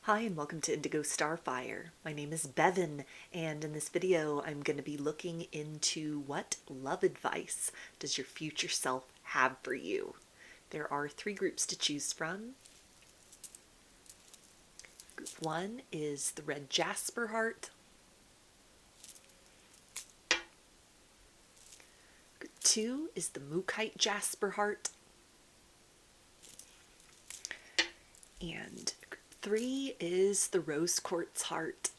Hi and welcome to Indigo Starfire. My name is Bevin, and in this video I'm going to be looking into what love advice does your future self have for you. There are three groups to choose from. Group 1 is the red jasper heart. Group 2 is the mookaite jasper heart. And group 3 is the rose quartz heart.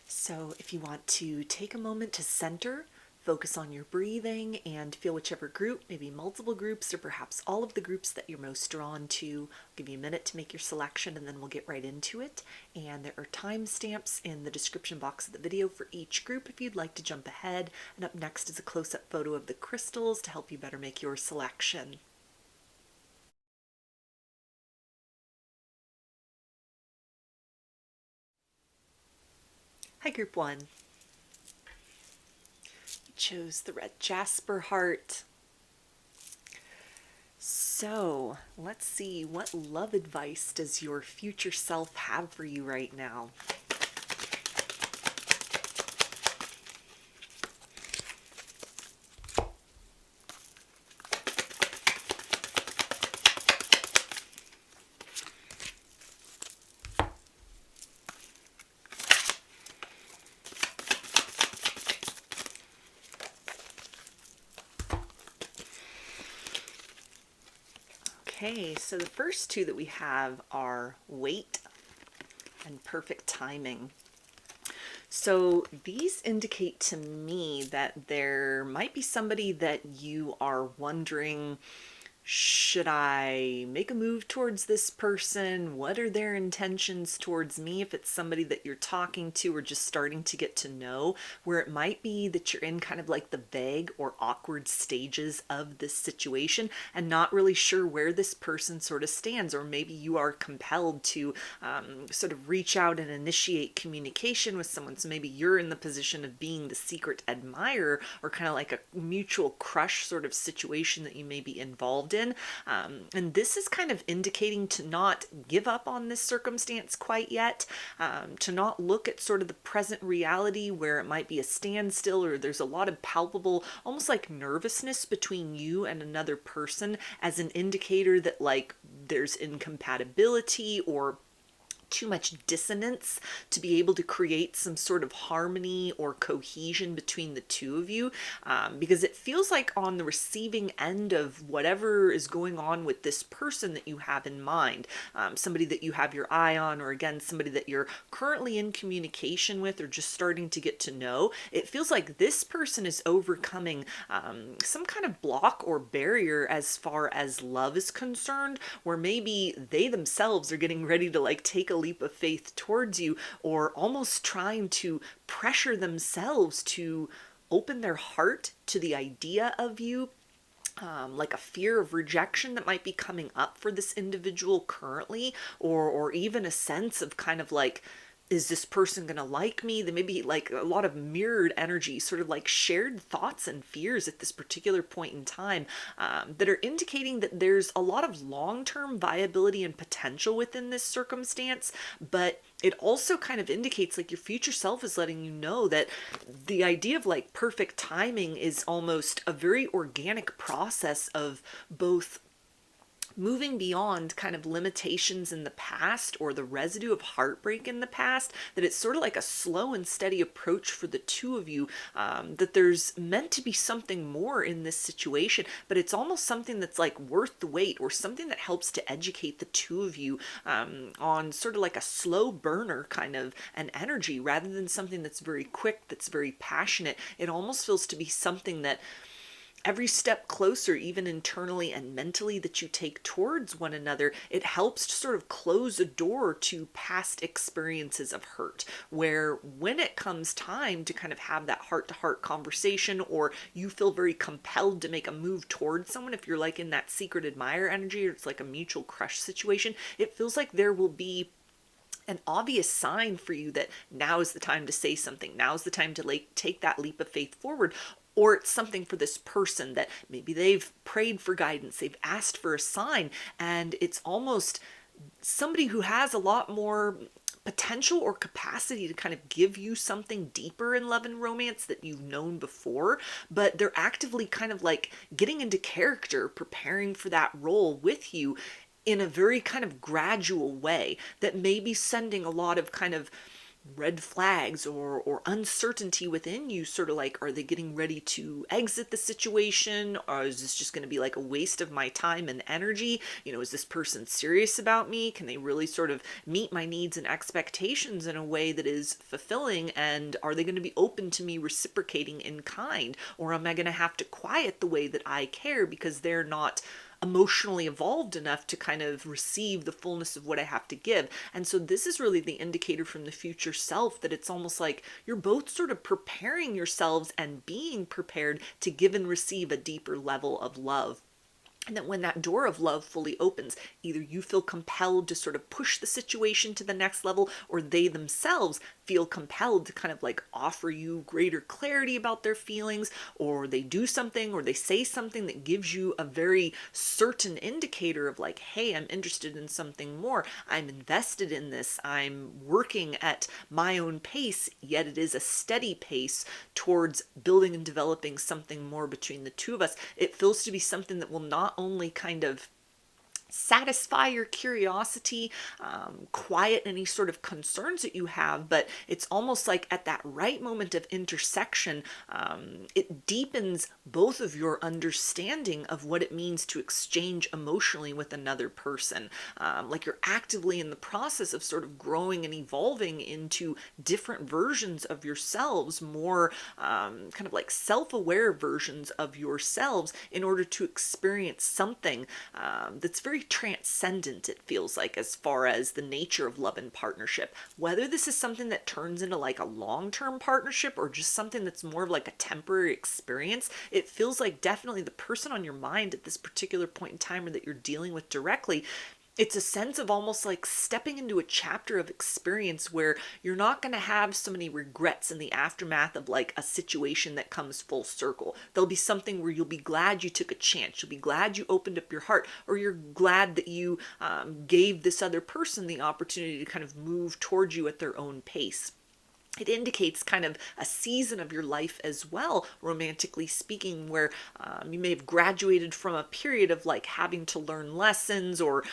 So if you want to take a moment to center, focus on your breathing and feel whichever group, maybe multiple groups or perhaps all of the groups that you're most drawn to. I'll give you a minute to make your selection and then we'll get right into it. And there are timestamps in the description box of the video for each group if you'd like to jump ahead. And up next is a close-up photo of the crystals to help you better make your selection. Hi, Group 1. You chose the red jasper heart. So let's see, what love advice does your future self have for you right now? Okay, so the first two that we have are wait and perfect timing. So these indicate to me that there might be somebody that you are wondering, should I make a move towards this person? What are their intentions towards me? If it's somebody that you're talking to or just starting to get to know, where it might be that you're in kind of like the vague or awkward stages of this situation and not really sure where this person sort of stands, or maybe you are compelled to sort of reach out and initiate communication with someone. So maybe you're in the position of being the secret admirer or kind of like a mutual crush sort of situation that you may be involved in. And this is kind of indicating to not give up on this circumstance quite yet, to not look at sort of the present reality where it might be a standstill or there's a lot of palpable, almost like nervousness between you and another person as an indicator that like there's incompatibility or too much dissonance to be able to create some sort of harmony or cohesion between the two of you, because it feels like on the receiving end of whatever is going on with this person that you have in mind, somebody that you have your eye on, or again somebody that you're currently in communication with or just starting to get to know, it feels like this person is overcoming some kind of block or barrier as far as love is concerned, where maybe they themselves are getting ready to like take a leap of faith towards you, or almost trying to pressure themselves to open their heart to the idea of you. Like a fear of rejection that might be coming up for this individual currently, or even a sense of kind of like, is this person gonna like me? There may be like a lot of mirrored energy, sort of like shared thoughts and fears at this particular point in time, that are indicating that there's a lot of long-term viability and potential within this circumstance, but it also kind of indicates like your future self is letting you know that the idea of like perfect timing is almost a very organic process of both moving beyond kind of limitations in the past or the residue of heartbreak in the past, that it's sort of like a slow and steady approach for the two of you, that there's meant to be something more in this situation, but it's almost something that's like worth the wait, or something that helps to educate the two of you on sort of like a slow burner kind of an energy, rather than something that's very quick, that's very passionate. It almost feels to be something that every step closer, even internally and mentally, that you take towards one another, it helps to sort of close a door to past experiences of hurt, where when it comes time to kind of have that heart-to-heart conversation, or you feel very compelled to make a move towards someone, if you're like in that secret admirer energy, or it's like a mutual crush situation, it feels like there will be an obvious sign for you that now is the time to say something. Now is the time to like take that leap of faith forward. Or it's something for this person that maybe they've prayed for guidance, they've asked for a sign, and it's almost somebody who has a lot more potential or capacity to kind of give you something deeper in love and romance that you've known before, but they're actively kind of like getting into character, preparing for that role with you in a very kind of gradual way that may be sending a lot of kind of red flags or uncertainty within you, sort of like, are they getting ready to exit the situation, or is this just going to be like a waste of my time and energy? Is this person serious about me? Can they really sort of meet my needs and expectations in a way that is fulfilling, and are they going to be open to me reciprocating in kind? Or am I going to have to quiet the way that I care because they're not emotionally evolved enough to kind of receive the fullness of what I have to give? And so this is really the indicator from the future self that it's almost like you're both sort of preparing yourselves and being prepared to give and receive a deeper level of love. And that when that door of love fully opens, either you feel compelled to sort of push the situation to the next level, or they themselves feel compelled to kind of like offer you greater clarity about their feelings, or they do something or they say something that gives you a very certain indicator of like, hey, I'm interested in something more. I'm invested in this. I'm working at my own pace, yet it is a steady pace towards building and developing something more between the two of us. It feels to be something that will not only kind of satisfy your curiosity, quiet any sort of concerns that you have, but it's almost like at that right moment of intersection, it deepens both of your understanding of what it means to exchange emotionally with another person. Like you're actively in the process of sort of growing and evolving into different versions of yourselves, more kind of like self-aware versions of yourselves, in order to experience something that's very transcendent, it feels like, as far as the nature of love and partnership. Whether this is something that turns into like a long-term partnership or just something that's more of like a temporary experience, it feels like definitely the person on your mind at this particular point in time, or that you're dealing with directly, it's a sense of almost like stepping into a chapter of experience where you're not going to have so many regrets in the aftermath of like a situation that comes full circle. There'll be something where you'll be glad you took a chance. You'll be glad you opened up your heart, or you're glad that you gave this other person the opportunity to kind of move towards you at their own pace. It indicates kind of a season of your life as well, romantically speaking, where you may have graduated from a period of like having to learn lessons, or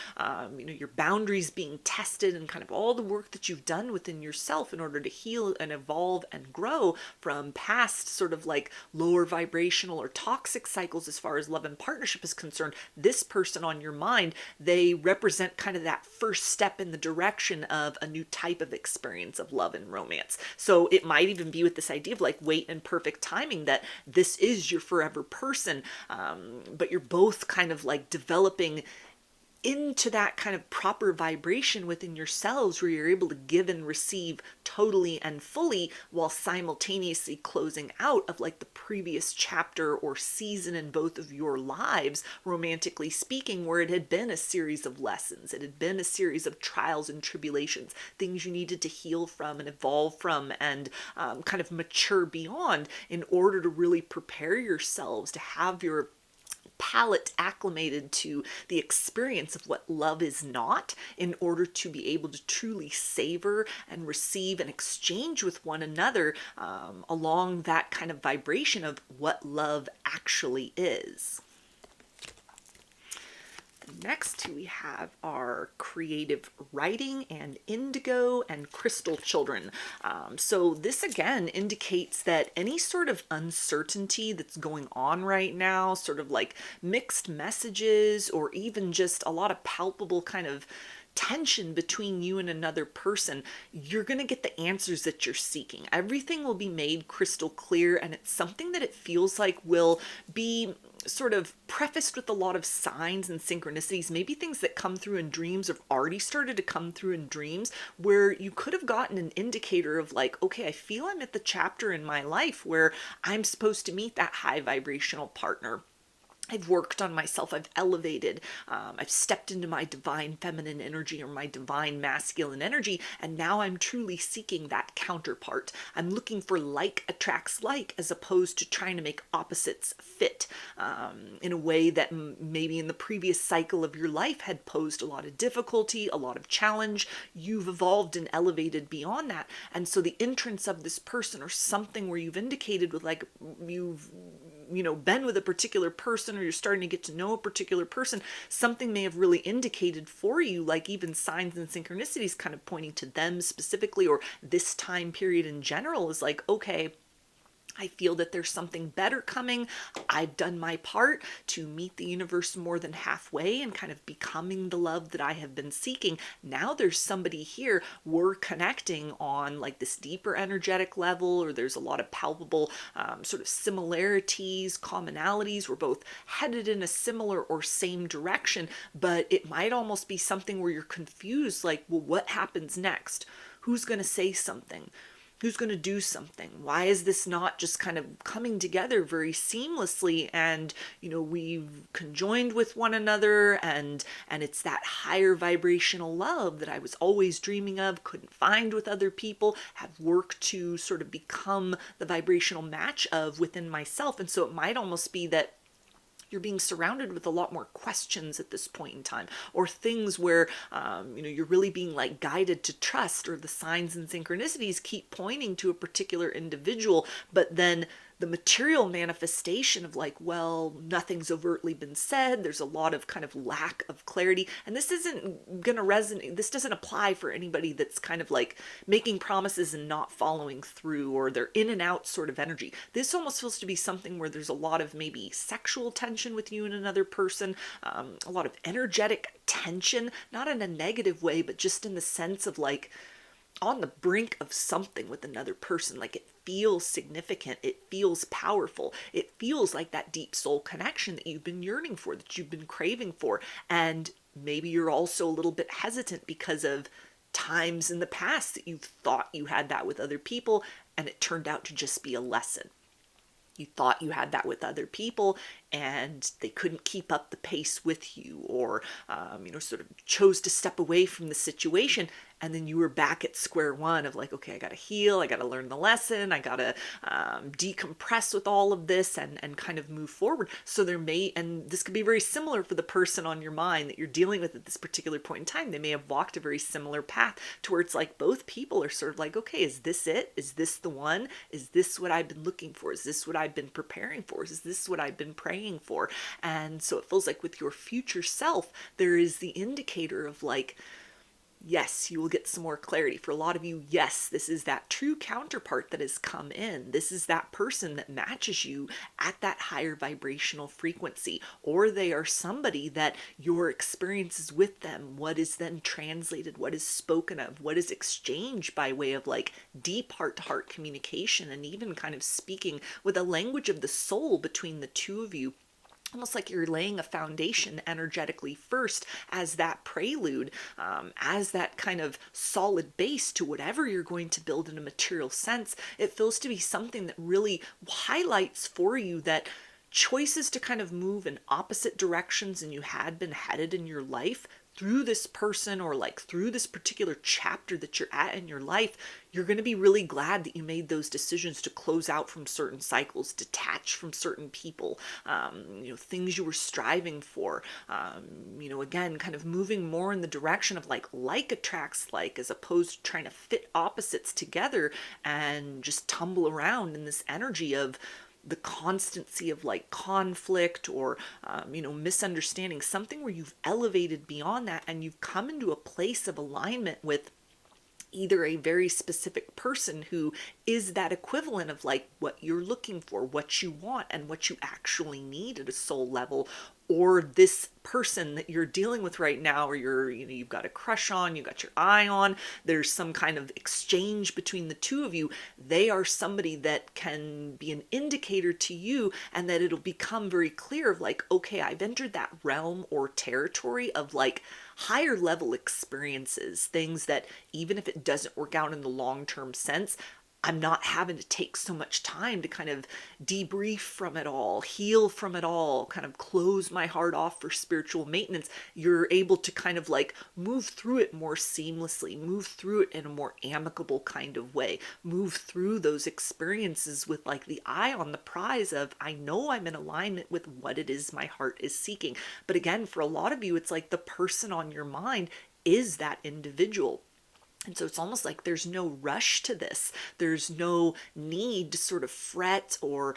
your boundaries being tested, and kind of all the work that you've done within yourself in order to heal and evolve and grow from past sort of like lower vibrational or toxic cycles as far as love and partnership is concerned. This person on your mind, they represent kind of that first step in the direction of a new type of experience of love and romance. So it might even be with this idea of like wait and perfect timing, that this is your forever person, but you're both kind of like developing into that kind of proper vibration within yourselves, where you're able to give and receive totally and fully, while simultaneously closing out of like the previous chapter or season in both of your lives, romantically speaking, where it had been a series of lessons, it had been a series of trials and tribulations, things you needed to heal from and evolve from, and kind of mature beyond, in order to really prepare yourselves to have your palate acclimated to the experience of what love is not, in order to be able to truly savor and receive and exchange with one another along that kind of vibration of what love actually is. The next two we have are creative writing and indigo and crystal children. So this again indicates that any sort of uncertainty that's going on right now, sort of like mixed messages, or even just a lot of palpable kind of tension between you and another person, you're going to get the answers that you're seeking. Everything will be made crystal clear, and it's something that it feels like will be sort of prefaced with a lot of signs and synchronicities, maybe things that come through in dreams, or have already started to come through in dreams, where you could have gotten an indicator of like, okay, I feel I'm at the chapter in my life where I'm supposed to meet that high vibrational partner. I've worked on myself, I've elevated, I've stepped into my divine feminine energy or my divine masculine energy, and now I'm truly seeking that counterpart. I'm looking for like attracts like, as opposed to trying to make opposites fit in a way that maybe in the previous cycle of your life had posed a lot of difficulty, a lot of challenge. You've evolved and elevated beyond that. And so the entrance of this person or something where you've indicated with like you've been with a particular person, or you're starting to get to know a particular person, something may have really indicated for you, like even signs and synchronicities kind of pointing to them specifically, or this time period in general is like, okay, I feel that there's something better coming. I've done my part to meet the universe more than halfway and kind of becoming the love that I have been seeking. Now there's somebody here. We're connecting on like this deeper energetic level, or there's a lot of palpable sort of similarities, commonalities. We're both headed in a similar or same direction, but it might almost be something where you're confused, like, well, what happens next? Who's going to say something? Who's going to do something? Why is this not just kind of coming together very seamlessly? And, we've conjoined with one another, and it's that higher vibrational love that I was always dreaming of, couldn't find with other people, have worked to sort of become the vibrational match of within myself. And so it might almost be that you're being surrounded with a lot more questions at this point in time, or things where, you're really being like guided to trust, or the signs and synchronicities keep pointing to a particular individual, but then the material manifestation of like, well, nothing's overtly been said. There's a lot of kind of lack of clarity. And this isn't going to resonate. This doesn't apply for anybody that's kind of like making promises and not following through, or they're in and out sort of energy. This almost feels to be something where there's a lot of maybe sexual tension with you and another person, a lot of energetic tension, not in a negative way, but just in the sense of like, on the brink of something with another person. Like, it feels significant, it feels powerful, it feels like that deep soul connection that you've been yearning for, that you've been craving for. And maybe you're also a little bit hesitant because of times in the past that you thought you had that with other people, and it turned out to just be a lesson. You thought you had that with other people and they couldn't keep up the pace with you, or sort of chose to step away from the situation, and then you were back at square one of like, okay, I gotta heal, I gotta learn the lesson, I gotta decompress with all of this and kind of move forward. So and this could be very similar for the person on your mind that you're dealing with at this particular point in time. They may have walked a very similar path to where it's like both people are sort of like, okay, is this it? Is this the one? Is this what I've been looking for? Is this what I've been preparing for? Is this what I've been praying for? And so it feels like with your future self, there is the indicator of like, yes, you will get some more clarity. For a lot of you, yes, this is that true counterpart that has come in. This is that person that matches you at that higher vibrational frequency, or they are somebody that your experiences with them, what is then translated, what is spoken of, what is exchanged by way of like deep heart-to-heart communication, and even kind of speaking with a language of the soul between the two of you. Almost like you're laying a foundation energetically first as that prelude, as that kind of solid base to whatever you're going to build in a material sense. It feels to be something that really highlights for you that choices to kind of move in opposite directions and you had been headed in your life through this person, or like through this particular chapter that you're at in your life, you're going to be really glad that you made those decisions to close out from certain cycles, detach from certain people, things you were striving for, again, kind of moving more in the direction of like attracts like, as opposed to trying to fit opposites together and just tumble around in this energy of the constancy of like conflict or, misunderstanding, something where you've elevated beyond that and you've come into a place of alignment with either a very specific person who is that equivalent of like what you're looking for, what you want, and what you actually need at a soul level, or this person that you're dealing with right now, or you've got a crush on, you've got your eye on, there's some kind of exchange between the two of you. They are somebody that can be an indicator to you, and that it'll become very clear of like, okay, I've entered that realm or territory of like higher level experiences, things that even if it doesn't work out in the long-term sense, I'm not having to take so much time to kind of debrief from it all, heal from it all, kind of close my heart off for spiritual maintenance. You're able to kind of like move through it more seamlessly, move through it in a more amicable kind of way, move through those experiences with like the eye on the prize of, I know I'm in alignment with what it is my heart is seeking. But again, for a lot of you, it's like the person on your mind is that individual. And so it's almost like there's no rush to this. There's no need to sort of fret or,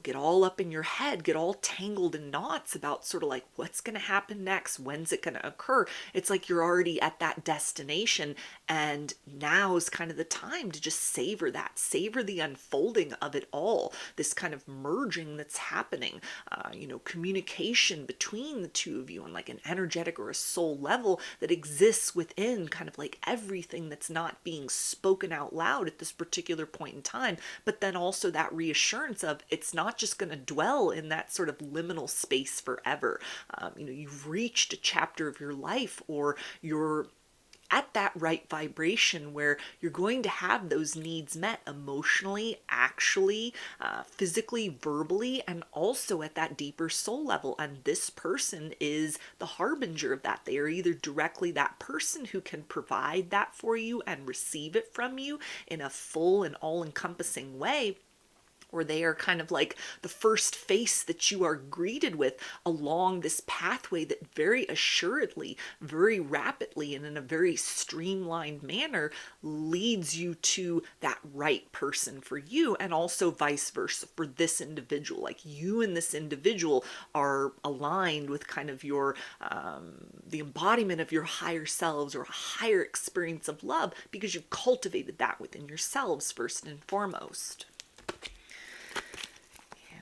get all up in your head, get all tangled in knots about sort of like what's going to happen next, when's it going to occur. It's like you're already at that destination, and now is kind of the time to just savor that, savor the unfolding of it all, this kind of merging that's happening, communication between the two of you on like an energetic or a soul level that exists within kind of like everything that's not being spoken out loud at this particular point in time, but then also that reassurance of it's not just going to dwell in that sort of liminal space forever. You've reached a chapter of your life, or you're at that right vibration where you're going to have those needs met emotionally, actually, physically, verbally, and also at that deeper soul level. And this person is the harbinger of that. They are either directly that person who can provide that for you and receive it from you in a full and all-encompassing way, or they are kind of like the first face that you are greeted with along this pathway that very assuredly, very rapidly, and in a very streamlined manner leads you to that right person for you, and also vice versa for this individual. Like you and this individual are aligned with kind of your, the embodiment of your higher selves or a higher experience of love, because you've cultivated that within yourselves first and foremost.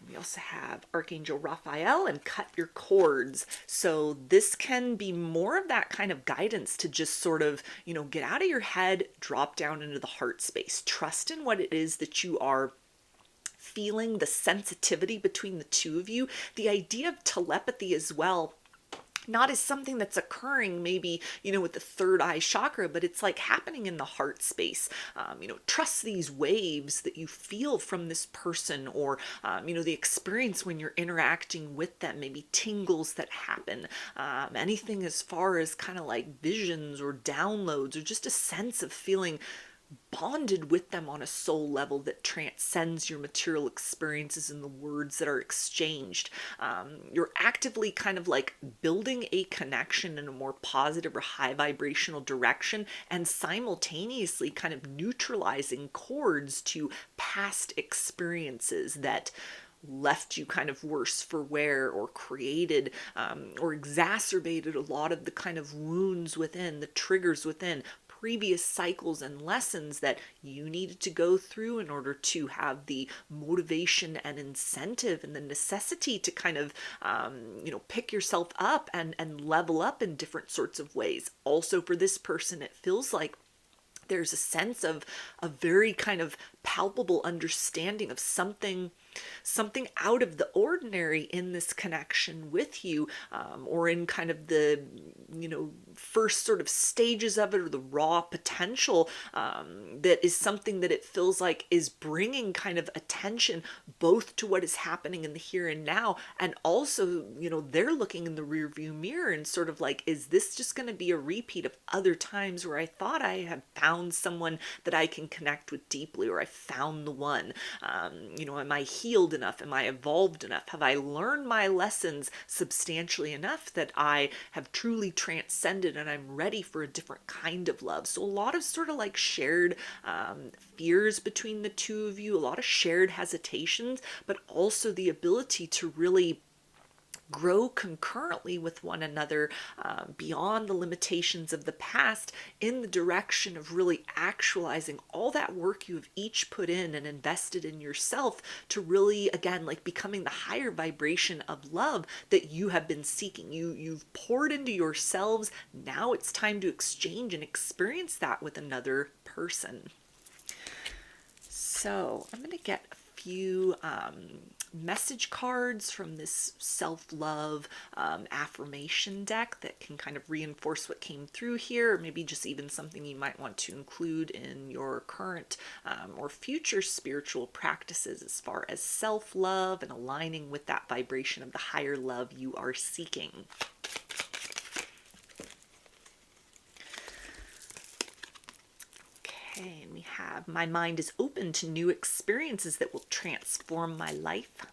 We also have Archangel Raphael and cut your cords. So this can be more of that kind of guidance to just sort of, get out of your head, drop down into the heart space, trust in what it is that you are feeling, the sensitivity between the two of you, the idea of telepathy as well. Not as something that's occurring maybe, with the third eye chakra, but it's like happening in the heart space. Trust these waves that you feel from this person, or, the experience when you're interacting with them, maybe tingles that happen, anything as far as kind of like visions or downloads, or just a sense of feeling bonded with them on a soul level that transcends your material experiences and the words that are exchanged. You're actively kind of like building a connection in a more positive or high vibrational direction, and simultaneously kind of neutralizing cords to past experiences that left you kind of worse for wear, or created or exacerbated a lot of the kind of wounds within, the triggers within, previous cycles and lessons that you needed to go through in order to have the motivation and incentive and the necessity to kind of, pick yourself up and level up in different sorts of ways. Also, for this person, it feels like there's a sense of a very kind of palpable understanding of something out of the ordinary in this connection with you, or in kind of the first sort of stages of it, or the raw potential, that is something that it feels like is bringing kind of attention both to what is happening in the here and now, and also they're looking in the rear view mirror and sort of like, is this just going to be a repeat of other times where I thought I had found someone that I can connect with deeply, or I found the one? Am I healed enough? Am I evolved enough? Have I learned my lessons substantially enough that I have truly transcended and I'm ready for a different kind of love? So a lot of sort of like shared fears between the two of you, a lot of shared hesitations, but also the ability to really grow concurrently with one another, beyond the limitations of the past, in the direction of really actualizing all that work you have each put in and invested in yourself to really, again, like becoming the higher vibration of love that you have been seeking. You've poured into yourselves. Now it's time to exchange and experience that with another person. So I'm going to get a few message cards from this self-love affirmation deck that can kind of reinforce what came through here, or maybe just even something you might want to include in your current or future spiritual practices as far as self-love and aligning with that vibration of the higher love you are seeking. Okay, and we have, my mind is open to new experiences that will transform my life.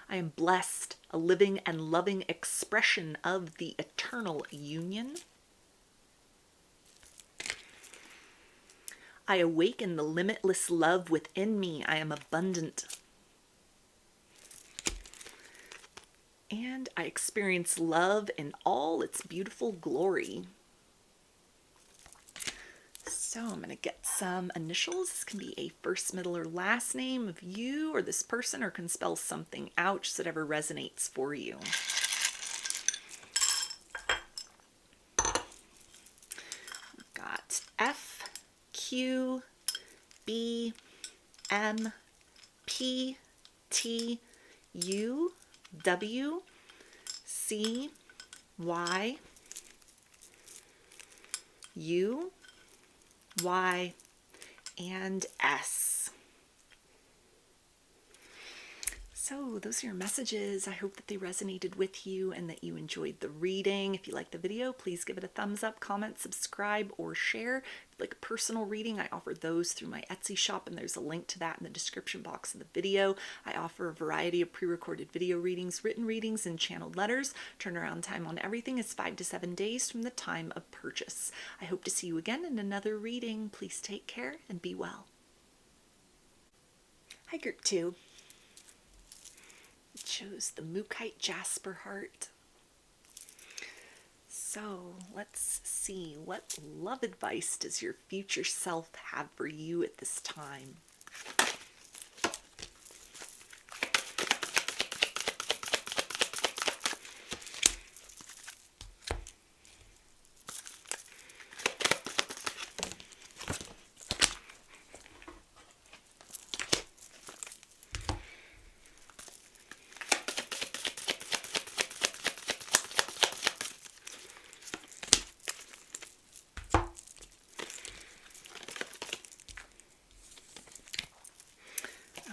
I am blessed, a living and loving expression of the eternal union. I awaken the limitless love within me. I am abundant. And I experience love in all its beautiful glory. So I'm going to get some initials. This can be a first, middle, or last name of you or this person, or can spell something out, just whatever resonates for you. We've got F, Q, B, M, P, T, U, W, C, Y, U, Y, and S. So those are your messages. I hope that they resonated with you and that you enjoyed the reading. If you liked the video, please give it a thumbs up, comment, subscribe, or share. If you'd like a personal reading, I offer those through my Etsy shop, and there's a link to that in the description box of the video. I offer a variety of pre-recorded video readings, written readings, and channeled letters. Turnaround time on everything is 5 to 7 days from the time of purchase. I hope to see you again in another reading. Please take care and be well. Hi, Group 2. Chose the Mookite Jasper heart. So let's see, what love advice does your future self have for you at this time?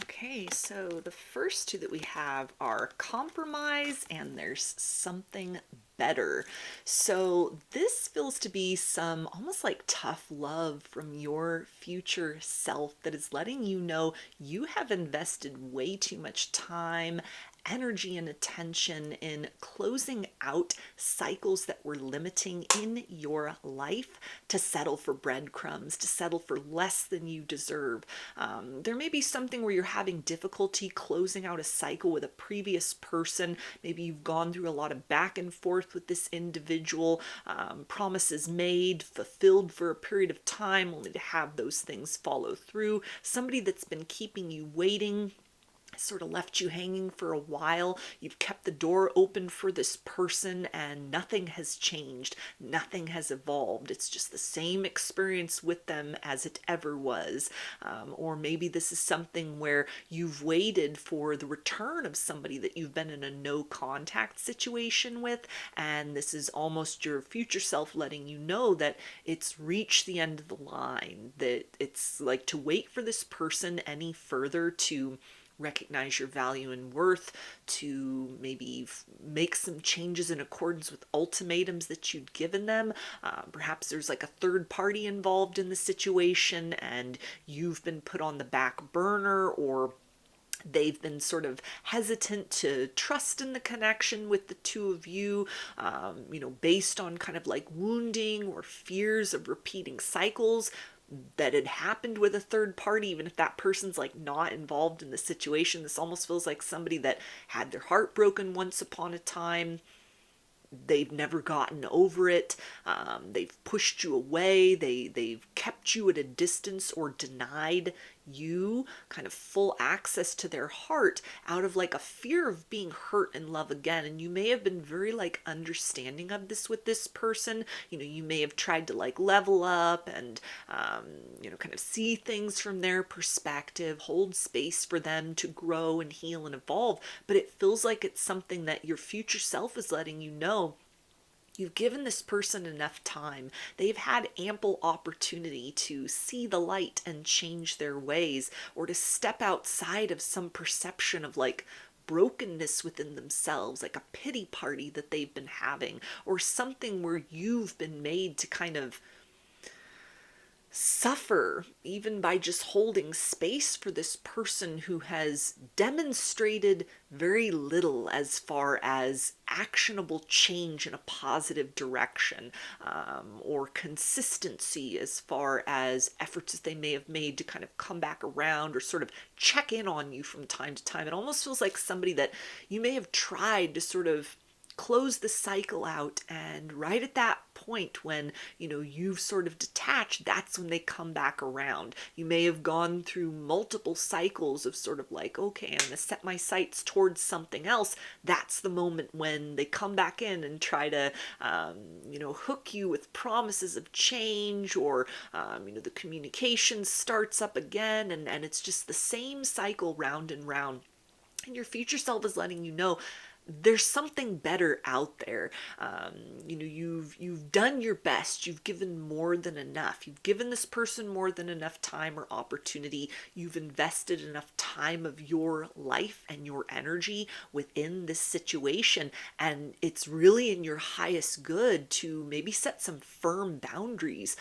Okay, so the first two that we have are compromise and there's something better. So this feels to be some almost like tough love from your future self that is letting you know you have invested way too much time, energy, and attention in closing out cycles that were limiting in your life to settle for breadcrumbs, to settle for less than you deserve. There may be something where you're having difficulty closing out a cycle with a previous person. Maybe you've gone through a lot of back and forth with this individual, promises made, fulfilled for a period of time, only to have those things follow through. Somebody that's been keeping you waiting, sort of left you hanging for a while. You've kept the door open for this person and nothing has changed. Nothing has evolved. It's just the same experience with them as it ever was. Or maybe this is something where you've waited for the return of somebody that you've been in a no contact situation with, and this is almost your future self letting you know that it's reached the end of the line, that it's like to wait for this person any further to recognize your value and worth, to maybe make some changes in accordance with ultimatums that you'd given them. Perhaps there's like a third party involved in the situation and you've been put on the back burner, or they've been sort of hesitant to trust in the connection with the two of you, based on kind of like wounding or fears of repeating cycles that had happened with a third party, even if that person's like not involved in the situation. This almost feels like somebody that had their heart broken once upon a time. They've never gotten over it. They've pushed you away. They've kept you at a distance or denied you kind of full access to their heart out of like a fear of being hurt in love again. And you may have been very like understanding of this with this person. You may have tried to like level up and, kind of see things from their perspective, hold space for them to grow and heal and evolve. But it feels like it's something that your future self is letting you know. You've given this person enough time. They've had ample opportunity to see the light and change their ways, or to step outside of some perception of like brokenness within themselves, like a pity party that they've been having, or something where you've been made to kind of suffer even by just holding space for this person who has demonstrated very little as far as actionable change in a positive direction, or consistency as far as efforts that they may have made to kind of come back around or sort of check in on you from time to time. It almost feels like somebody that you may have tried to sort of close the cycle out, and right at that point when you've sort of detached, that's when they come back around. You may have gone through multiple cycles of sort of like, okay, I'm going to set my sights towards something else. That's the moment when they come back in and try to hook you with promises of change, or the communication starts up again, and it's just the same cycle round and round. And your future self is letting you know there's something better out there. You've done your best. You've given more than enough. You've given this person more than enough time or opportunity. You've invested enough time of your life and your energy within this situation. And it's really in your highest good to maybe set some firm boundaries,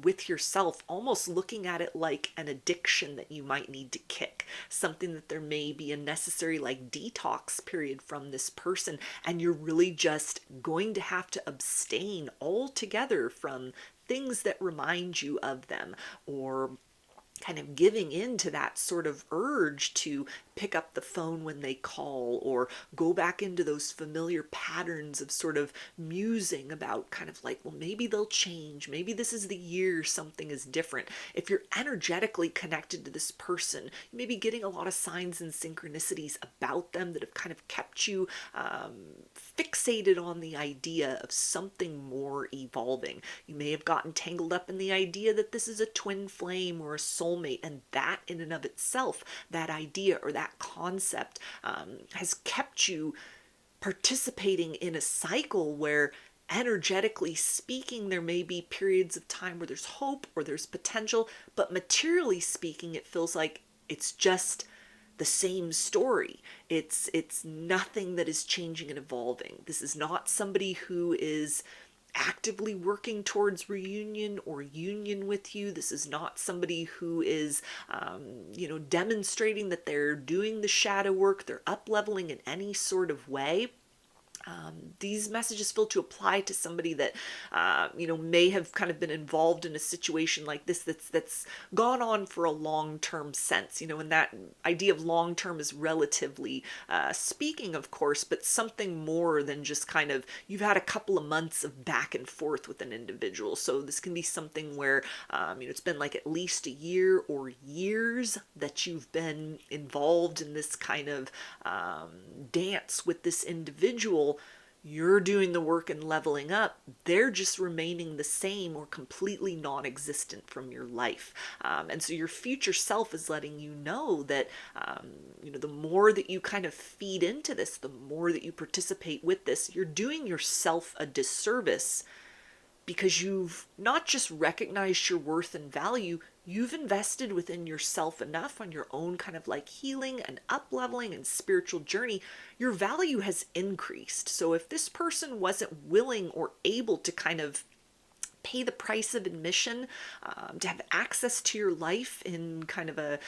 with yourself, almost looking at it like an addiction that you might need to kick, something that there may be a necessary like detox period from this person, and you're really just going to have to abstain altogether from things that remind you of them, or kind of giving in to that sort of urge to pick up the phone when they call, or go back into those familiar patterns of sort of musing about kind of like, well, maybe they'll change. Maybe this is the year something is different. If you're energetically connected to this person, you may be getting a lot of signs and synchronicities about them that have kind of kept you fixated on the idea of something more evolving. You may have gotten tangled up in the idea that this is a twin flame or a soulmate, and that in and of itself, that idea or that concept has kept you participating in a cycle where, energetically speaking, there may be periods of time where there's hope or there's potential, but materially speaking, it feels like it's just the same story. It's nothing that is changing and evolving. This is not somebody who is actively working towards reunion or union with you. This is not somebody who is, demonstrating that they're doing the shadow work, they're up-leveling in any sort of way. These messages feel to apply to somebody that, may have kind of been involved in a situation like this that's gone on for a long-term sense, and that idea of long-term is relatively speaking, of course, but something more than just kind of, you've had a couple of months of back and forth with an individual. So this can be something where, it's been like at least a year or years that you've been involved in this kind of dance with this individual. You're doing the work and leveling up. They're just remaining the same or completely non-existent from your life. And so your future self is letting you know that, the more that you kind of feed into this, the more that you participate with this, you're doing yourself a disservice, because you've not just recognized your worth and value, you've invested within yourself enough on your own kind of like healing and up-leveling and spiritual journey. Your value has increased. So if this person wasn't willing or able to kind of pay the price of admission, to have access to your life in kind of a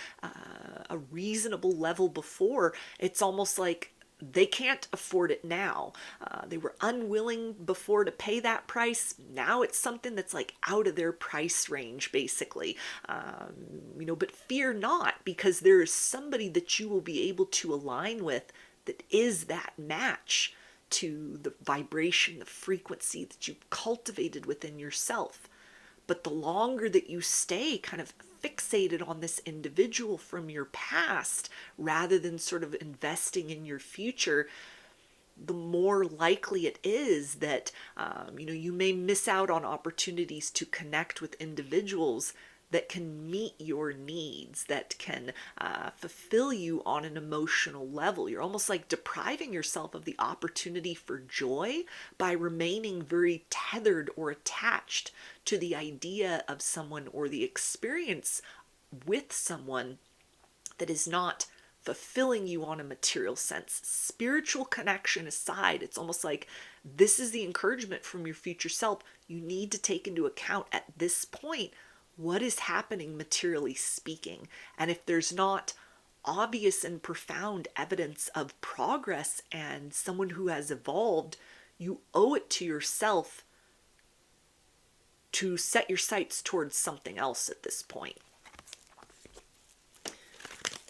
reasonable level before, it's almost like they can't afford it now. They were unwilling before to pay that price. Now it's something that's like out of their price range, basically. But fear not, because there is somebody that you will be able to align with that is that match to the vibration, the frequency that you've cultivated within yourself. But the longer that you stay kind of fixated on this individual from your past, rather than sort of investing in your future, the more likely it is that you may miss out on opportunities to connect with individuals that can meet your needs, that can fulfill you on an emotional level. You're almost like depriving yourself of the opportunity for joy by remaining very tethered or attached to the idea of someone or the experience with someone that is not fulfilling you on a material sense. Spiritual connection aside, it's almost like this is the encouragement from your future self. You need to take into account at this point what is happening materially speaking. And if there's not obvious and profound evidence of progress and someone who has evolved, you owe it to yourself to set your sights towards something else at this point.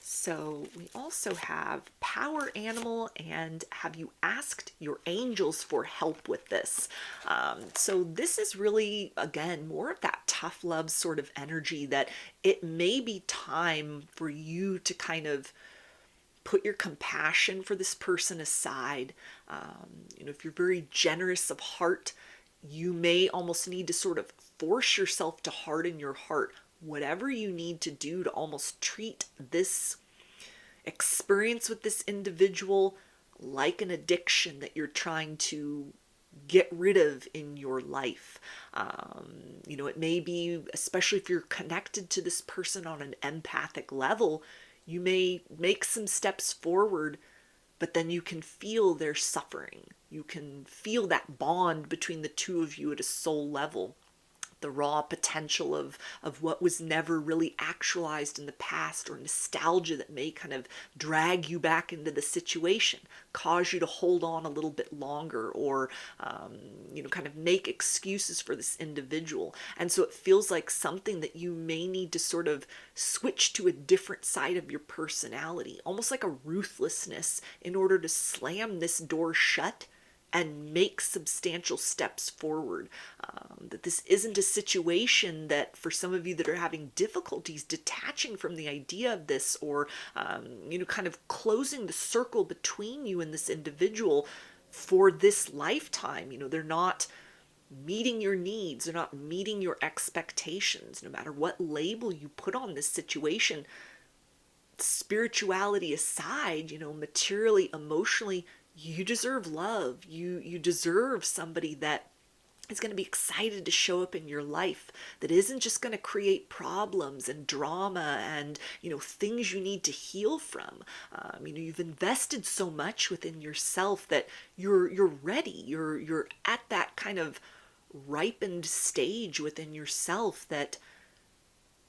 So we also have power animal, and have you asked your angels for help with this? So this is really, again, more of that tough love sort of energy, that it may be time for you to kind of put your compassion for this person aside. If you're very generous of heart, you may almost need to sort of force yourself to harden your heart. Whatever you need to do to almost treat this experience with this individual like an addiction that you're trying to get rid of in your life. It may be, especially if you're connected to this person on an empathic level, you may make some steps forward, but then you can feel their suffering. You can feel that bond between the two of you at a soul level. The raw potential of what was never really actualized in the past, or nostalgia that may kind of drag you back into the situation, cause you to hold on a little bit longer, or kind of make excuses for this individual. And so it feels like something that you may need to sort of switch to a different side of your personality, almost like a ruthlessness, in order to slam this door shut and make substantial steps forward. That this isn't a situation that, for some of you that are having difficulties detaching from the idea of this, or kind of closing the circle between you and this individual for this lifetime. They're not meeting your needs, they're not meeting your expectations. No matter what label you put on this situation, spirituality aside, materially, emotionally, you deserve love. You deserve somebody that is going to be excited to show up in your life, that isn't just going to create problems and drama and things you need to heal from. You've invested so much within yourself that you're ready. You're at that kind of ripened stage within yourself that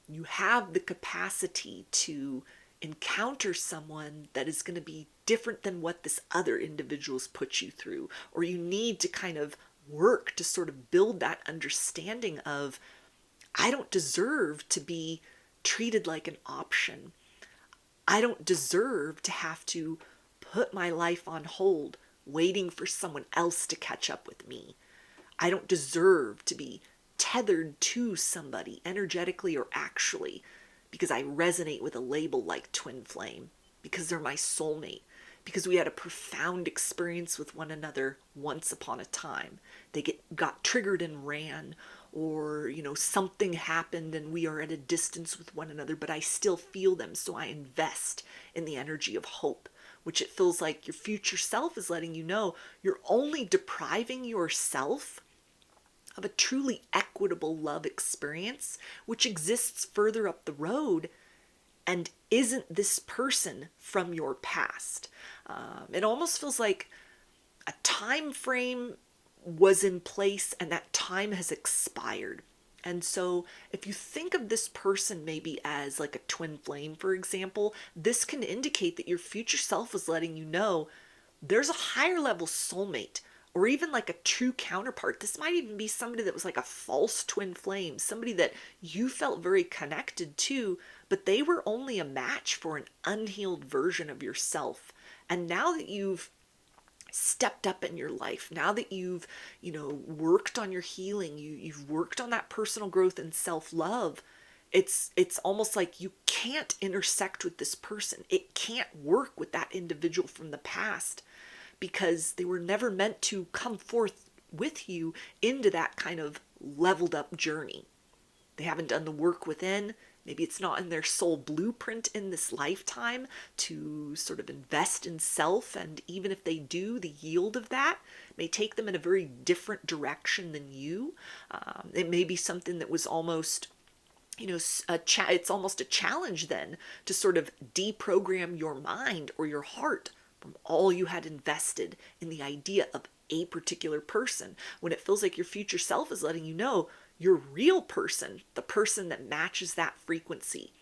you have the capacity to encounter someone that is going to be different than what this other individual's put you through. Or you need to kind of work to sort of build that understanding of, I don't deserve to be treated like an option. I don't deserve to have to put my life on hold waiting for someone else to catch up with me. I don't deserve to be tethered to somebody energetically or actually because I resonate with a label like twin flame, because they're my soulmate, because we had a profound experience with one another once upon a time. They got triggered and ran, or something happened and we are at a distance with one another, but I still feel them, so I invest in the energy of hope, which it feels like your future self is letting you know you're only depriving yourself of a truly equitable love experience, which exists further up the road and isn't this person from your past. It almost feels like a time frame was in place and that time has expired. And so if you think of this person maybe as like a twin flame, for example, this can indicate that your future self is letting you know there's a higher level soulmate, or even like a true counterpart. This might even be somebody that was like a false twin flame, somebody that you felt very connected to, but they were only a match for an unhealed version of yourself. And now that you've stepped up in your life, now that you've, worked on your healing, you've worked on that personal growth and self-love, it's almost like you can't intersect with this person. It can't work with that individual from the past because they were never meant to come forth with you into that kind of leveled up journey. They haven't done the work within. Maybe it's not in their soul blueprint in this lifetime to sort of invest in self. And even if they do, the yield of that may take them in a very different direction than you. It may be something that was almost, it's almost a challenge then to sort of deprogram your mind or your heart from all you had invested in the idea of a particular person, when it feels like your future self is letting you know your real person, the person that matches that frequency,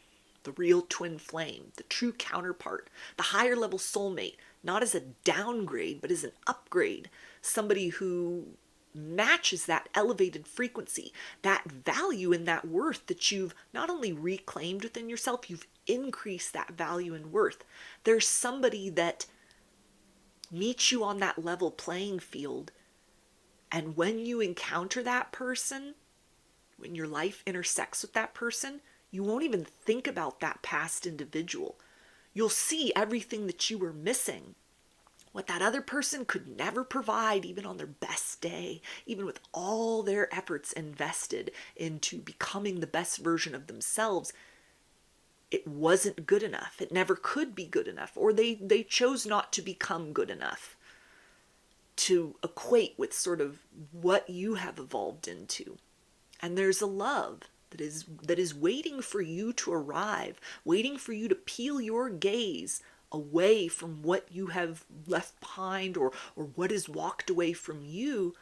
the real twin flame, the true counterpart, the higher level soulmate, not as a downgrade, but as an upgrade, somebody who matches that elevated frequency, that value and that worth that you've not only reclaimed within yourself, you've increased that value and worth. There's somebody that meets you on that level playing field, and when you encounter that person, when your life intersects with that person, you won't even think about that past individual. You'll see everything that you were missing, what that other person could never provide, even on their best day, even with all their efforts invested into becoming the best version of themselves. It wasn't good enough. It never could be good enough, or they chose not to become good enough to equate with sort of what you have evolved into. And there's a love that is waiting for you to arrive, waiting for you to peel your gaze away from what you have left behind, or what has walked away from you,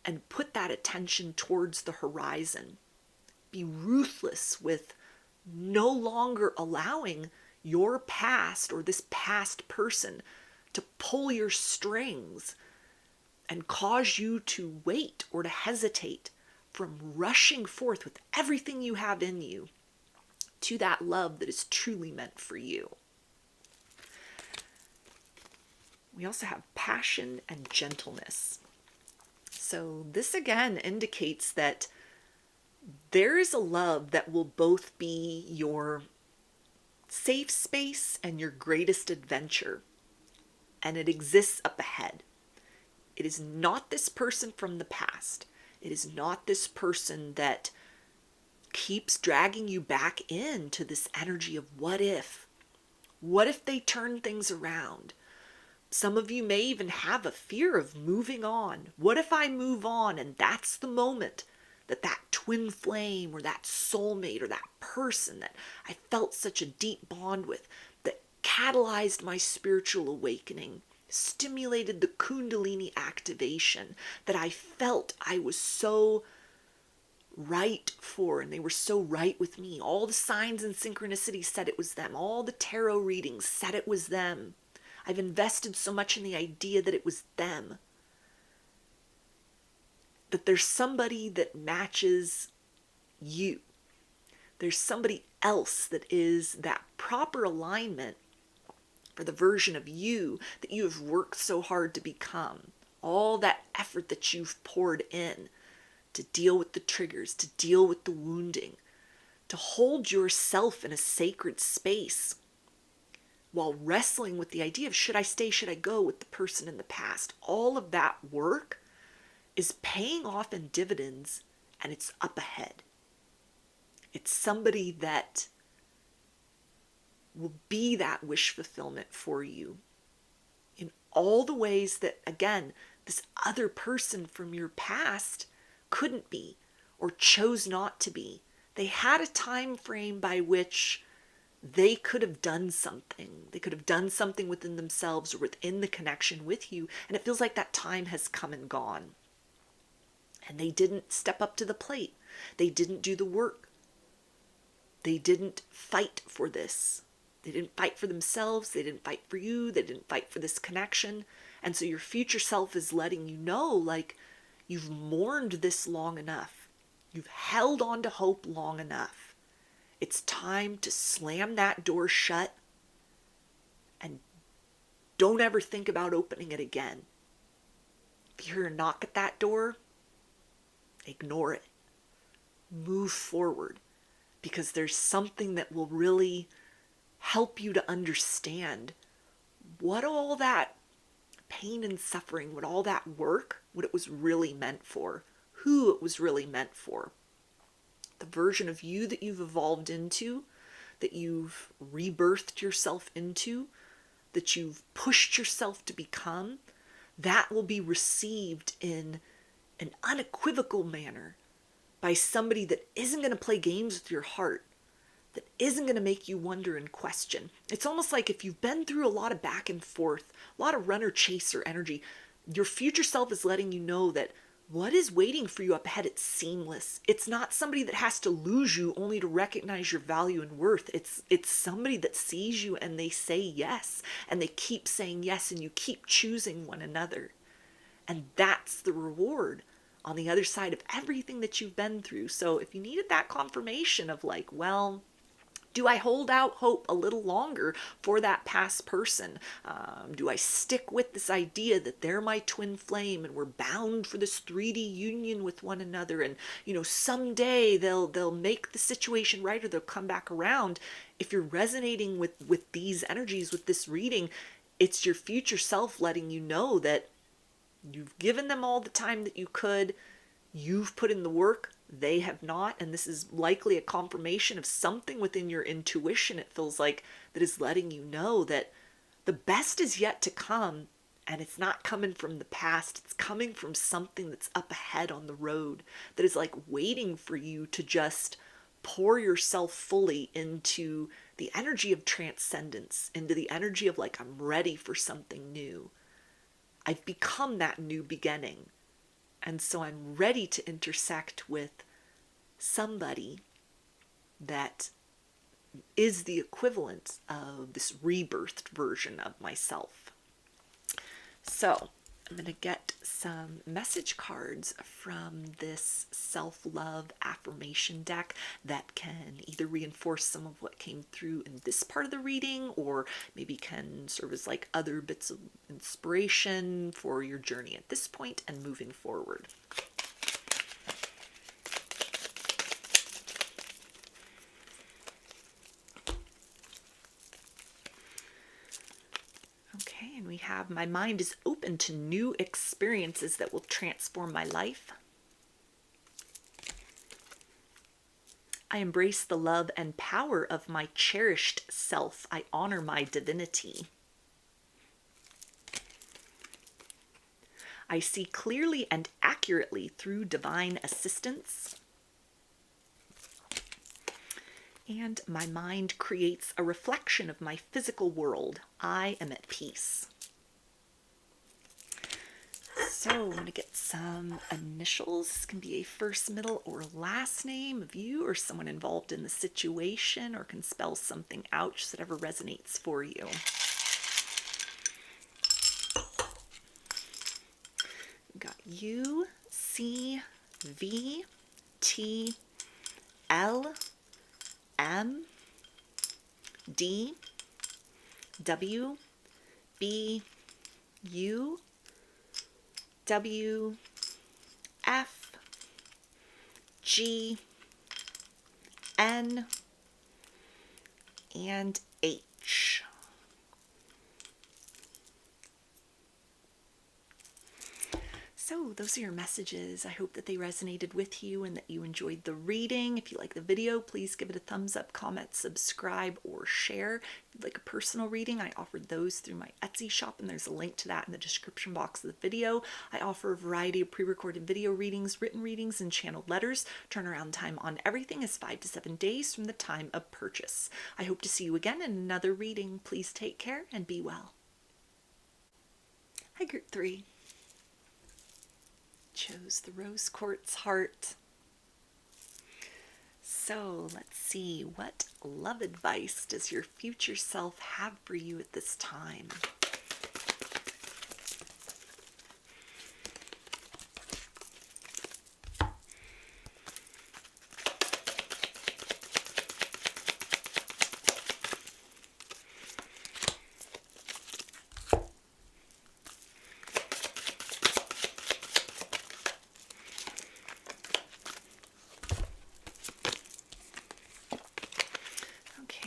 and put that attention towards the horizon. Be ruthless with no longer allowing your past or this past person to pull your strings and cause you to wait or to hesitate from rushing forth with everything you have in you to that love that is truly meant for you. We also have passion and gentleness. So this again indicates that there is a love that will both be your safe space and your greatest adventure, and it exists up ahead. It is not this person from the past. It is not this person that keeps dragging you back into this energy of what if? What if they turn things around? Some of you may even have a fear of moving on. What if I move on and that's the moment that twin flame or that soulmate or that person that I felt such a deep bond with, that catalyzed my spiritual awakening, stimulated the Kundalini activation that I felt I was so right for, and they were so right with me. All the signs and synchronicities said it was them. All the tarot readings said it was them. I've invested so much in the idea that it was them. That there's somebody that matches you. There's somebody else that is that proper alignment for the version of you that you have worked so hard to become. All that effort that you've poured in to deal with the triggers, to deal with the wounding, to hold yourself in a sacred space while wrestling with the idea of should I stay, should I go with the person in the past. All of that work is paying off in dividends, and it's up ahead. It's somebody that will be that wish fulfillment for you in all the ways that, again, this other person from your past couldn't be or chose not to be. They had a time frame by which they could have done something. They could have done something within themselves or within the connection with you, and it feels like that time has come and gone. And they didn't step up to the plate. They didn't do the work. They didn't fight for this. They didn't fight for themselves. They didn't fight for you. They didn't fight for this connection. And so your future self is letting you know, like, you've mourned this long enough. You've held on to hope long enough. It's time to slam that door shut and don't ever think about opening it again. If you hear a knock at that door, ignore it. Move forward, because there's something that will really help you to understand what all that pain and suffering, what all that work, what it was really meant for, who it was really meant for. The version of you that you've evolved into, that you've rebirthed yourself into, that you've pushed yourself to become, that will be received in an unequivocal manner by somebody that isn't going to play games with your heart, that isn't going to make you wonder and question. It's almost like if you've been through a lot of back and forth, a lot of runner-chaser energy, your future self is letting you know that what is waiting for you up ahead, it's seamless. It's not somebody that has to lose you only to recognize your value and worth. It's somebody that sees you and they say yes, and they keep saying yes, and you keep choosing one another. And that's the reward on the other side of everything that you've been through. So if you needed that confirmation of like, well, do I hold out hope a little longer for that past person? Do I stick with this idea that they're my twin flame and we're bound for this 3D union with one another, and someday they'll make the situation right, or they'll come back around? If you're resonating with these energies, with this reading, it's your future self letting you know that you've given them all the time that you could. You've put in the work, they have not, and this is likely a confirmation of something within your intuition, it feels like, that is letting you know that the best is yet to come, and it's not coming from the past, it's coming from something that's up ahead on the road, that is like waiting for you to just pour yourself fully into the energy of transcendence, into the energy of like, I'm ready for something new. I've become that new beginning. And so I'm ready to intersect with somebody that is the equivalent of this rebirthed version of myself. So I'm going to get some message cards from this self-love affirmation deck that can either reinforce some of what came through in this part of the reading, or maybe can serve as like other bits of inspiration for your journey at this point and moving forward. Okay, and we have, my mind is open to new experiences that will transform my life. I embrace the love and power of my cherished self. I honor my divinity. I see clearly and accurately through divine assistance. And my mind creates a reflection of my physical world. I am at peace. So I'm going to get some initials. This can be a first, middle, or last name of you or someone involved in the situation, or can spell something out, just whatever resonates for you. We've got U, C, V, T, L, M, D, W, B, U, W, F, G, N, and H. So those are your messages. I hope that they resonated with you and that you enjoyed the reading. If you like the video, please give it a thumbs up, comment, subscribe, or share. If you'd like a personal reading, I offered those through my Etsy shop, and there's a link to that in the description box of the video. I offer a variety of pre-recorded video readings, written readings, and channeled letters. Turnaround time on everything is 5 to 7 days from the time of purchase. I hope to see you again in another reading. Please take care and be well. Hi, Group 3. Chose the rose quartz heart. So let's see, what love advice does your future self have for you at this time?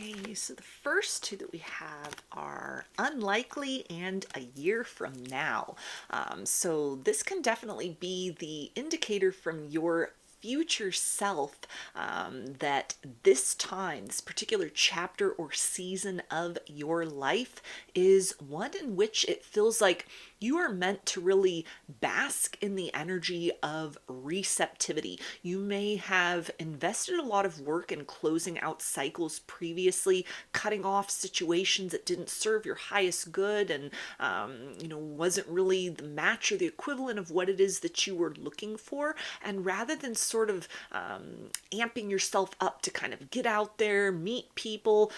Okay, so the first two that we have are unlikely and a year from now. So this can definitely be the indicator from your future self that this time, this particular chapter or season of your life is one in which it feels like you are meant to really bask in the energy of receptivity. You may have invested a lot of work in closing out cycles previously, cutting off situations that didn't serve your highest good and, wasn't really the match or the equivalent of what it is that you were looking for. And rather than sort of amping yourself up to kind of get out there, meet people,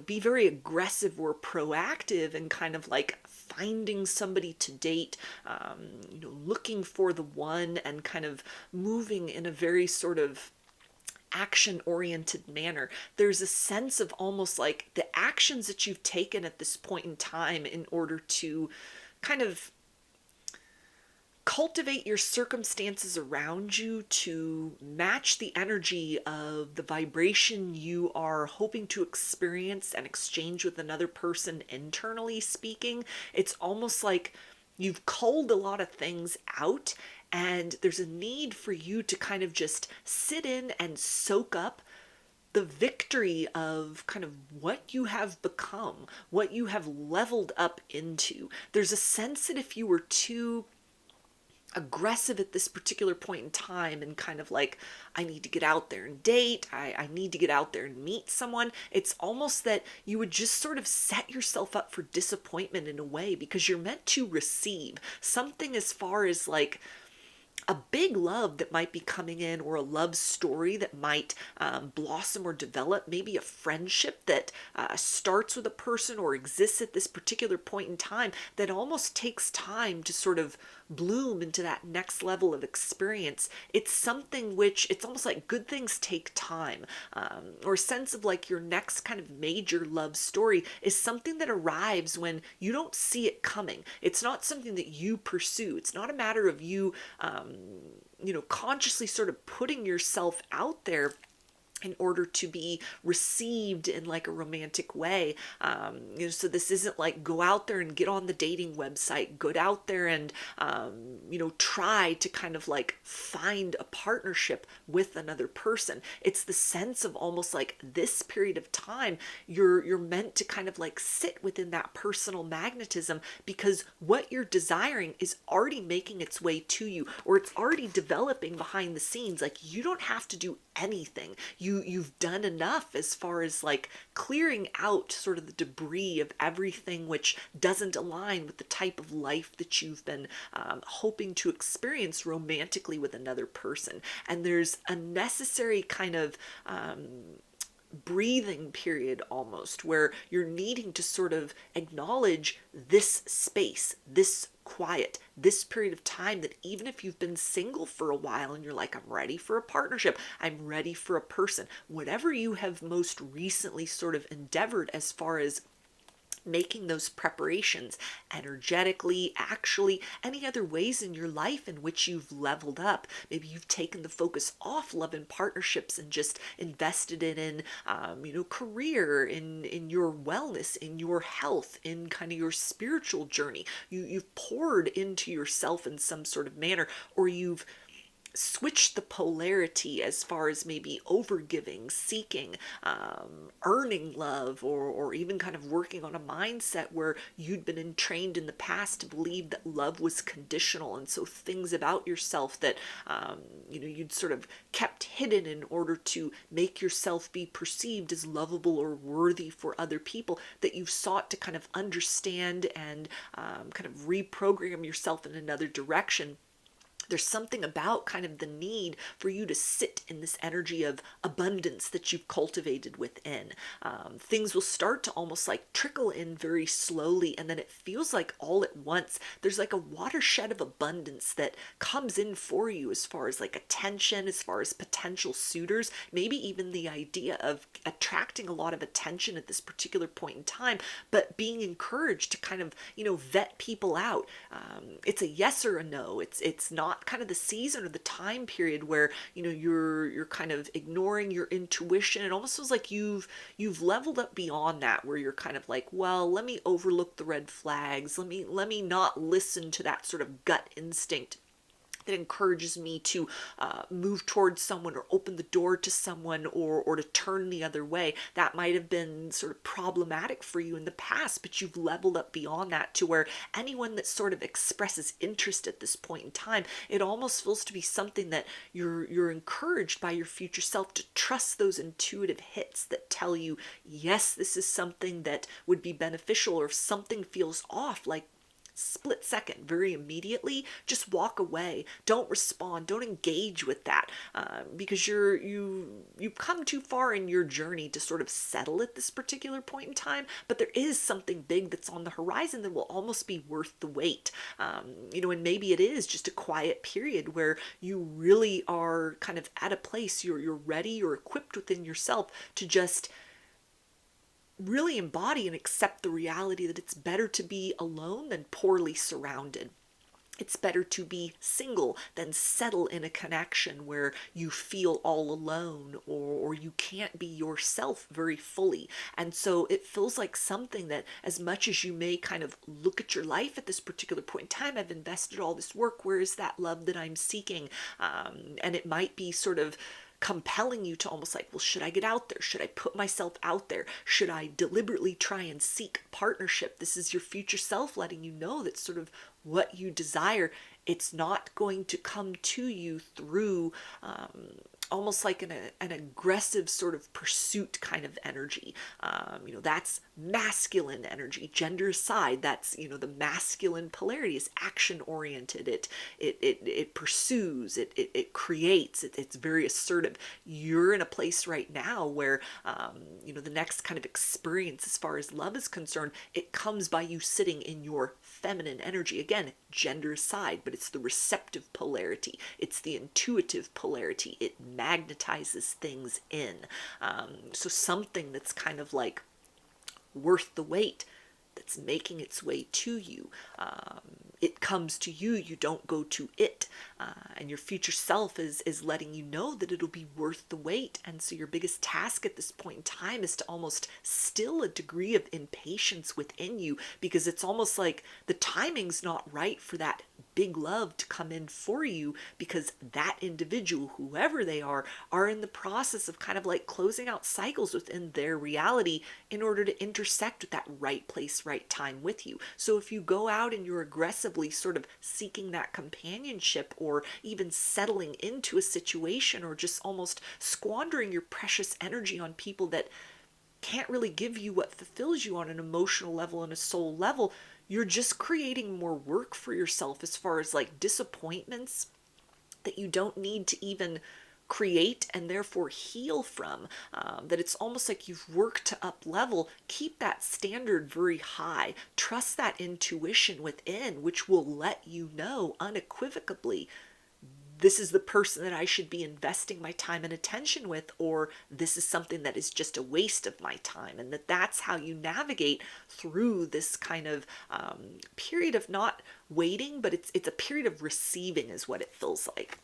be very aggressive or proactive and kind of like finding somebody to date, looking for the one and kind of moving in a very sort of action-oriented manner. There's a sense of almost like the actions that you've taken at this point in time in order to kind of cultivate your circumstances around you to match the energy of the vibration you are hoping to experience and exchange with another person, internally speaking. It's almost like you've culled a lot of things out, and there's a need for you to kind of just sit in and soak up the victory of kind of what you have become, what you have leveled up into. There's a sense that if you were too aggressive at this particular point in time and kind of like, I need to get out there and date, I need to get out there and meet someone, it's almost that you would just sort of set yourself up for disappointment in a way, because you're meant to receive something as far as like a big love that might be coming in, or a love story that might blossom or develop, maybe a friendship that starts with a person or exists at this particular point in time that almost takes time to sort of bloom into that next level of experience. It's something which it's almost like good things take time, or a sense of like your next kind of major love story is something that arrives when you don't see it coming. It's not something that you pursue. It's not a matter of you consciously sort of putting yourself out there in order to be received in like a romantic way. So this isn't like go out there and get on the dating website, go out there and, try to kind of like find a partnership with another person. It's the sense of almost like this period of time, you're meant to kind of like sit within that personal magnetism, because what you're desiring is already making its way to you, or it's already developing behind the scenes. Like you don't have to do anything. You've done enough as far as like clearing out sort of the debris of everything which doesn't align with the type of life that you've been hoping to experience romantically with another person. And there's a necessary kind of breathing period almost, where you're needing to sort of acknowledge this space, this quiet, this period of time, that even if you've been single for a while and you're like, I'm ready for a partnership, I'm ready for a person, whatever you have most recently sort of endeavored as far as making those preparations energetically, actually, any other ways in your life in which you've leveled up. Maybe you've taken the focus off love and partnerships and just invested it in, career, in your wellness, in your health, in kind of your spiritual journey. You've poured into yourself in some sort of manner, or you've switch the polarity as far as maybe overgiving, seeking, earning love, or even kind of working on a mindset where you'd been entrained in the past to believe that love was conditional. And so things about yourself that, you'd sort of kept hidden in order to make yourself be perceived as lovable or worthy for other people, that you've sought to kind of understand and kind of reprogram yourself in another direction. There's something about kind of the need for you to sit in this energy of abundance that you've cultivated within. Things will start to almost like trickle in very slowly, and then it feels like all at once there's like a watershed of abundance that comes in for you, as far as like attention, as far as potential suitors, maybe even the idea of attracting a lot of attention at this particular point in time, but being encouraged to kind of, vet people out. It's a yes or a no. It's not not kind of the season or the time period where, you know, you're kind of ignoring your intuition. It almost feels like you've leveled up beyond that, where you're kind of like, well, let me overlook the red flags. Let me not listen to that sort of gut instinct that encourages me to move towards someone or open the door to someone, or to turn the other way. That might have been sort of problematic for you in the past, but you've leveled up beyond that to where anyone that sort of expresses interest at this point in time, it almost feels to be something that you're encouraged by your future self to trust those intuitive hits that tell you, yes, this is something that would be beneficial, or if something feels off, like split second, very immediately, just walk away. Don't respond. Don't engage with that, because you've come too far in your journey to sort of settle at this particular point in time. But there is something big that's on the horizon that will almost be worth the wait. And maybe it is just a quiet period where you really are kind of at a place you're ready or equipped within yourself to just really embody and accept the reality that it's better to be alone than poorly surrounded. It's better to be single than settle in a connection where you feel all alone, or you can't be yourself very fully. And so it feels like something that, as much as you may kind of look at your life at this particular point in time, I've invested all this work, where is that love that I'm seeking? And it might be sort of compelling you to almost like, well, should I get out there? Should I put myself out there? Should I deliberately try and seek partnership? This is your future self letting you know that sort of what you desire, it's not going to come to you through almost like an aggressive sort of pursuit kind of energy. That's masculine energy. Gender aside, that's, the masculine polarity is action oriented. It pursues, it creates, it's very assertive. You're in a place right now where, the next kind of experience as far as love is concerned, it comes by you sitting in your feminine energy. Again, gender aside, but it's the receptive polarity. It's the intuitive polarity. It magnetizes things in. So something that's kind of like worth the wait, that's making its way to you. It comes to you, you don't go to it. And your future self is letting you know that it'll be worth the wait. And so your biggest task at this point in time is to almost still a degree of impatience within you, because it's almost like the timing's not right for that big love to come in for you, because that individual, whoever they are in the process of kind of like closing out cycles within their reality in order to intersect with that right place, right time with you. So if you go out and you're aggressively sort of seeking that companionship, or even settling into a situation, or just almost squandering your precious energy on people that can't really give you what fulfills you on an emotional level and a soul level, you're just creating more work for yourself as far as like disappointments that you don't need to even create and therefore heal from. That it's almost like you've worked to up level. Keep that standard very high. Trust that intuition within, which will let you know unequivocally, this is the person that I should be investing my time and attention with, or this is something that is just a waste of my time. And that's how you navigate through this kind of period of not waiting, but it's a period of receiving is what it feels like.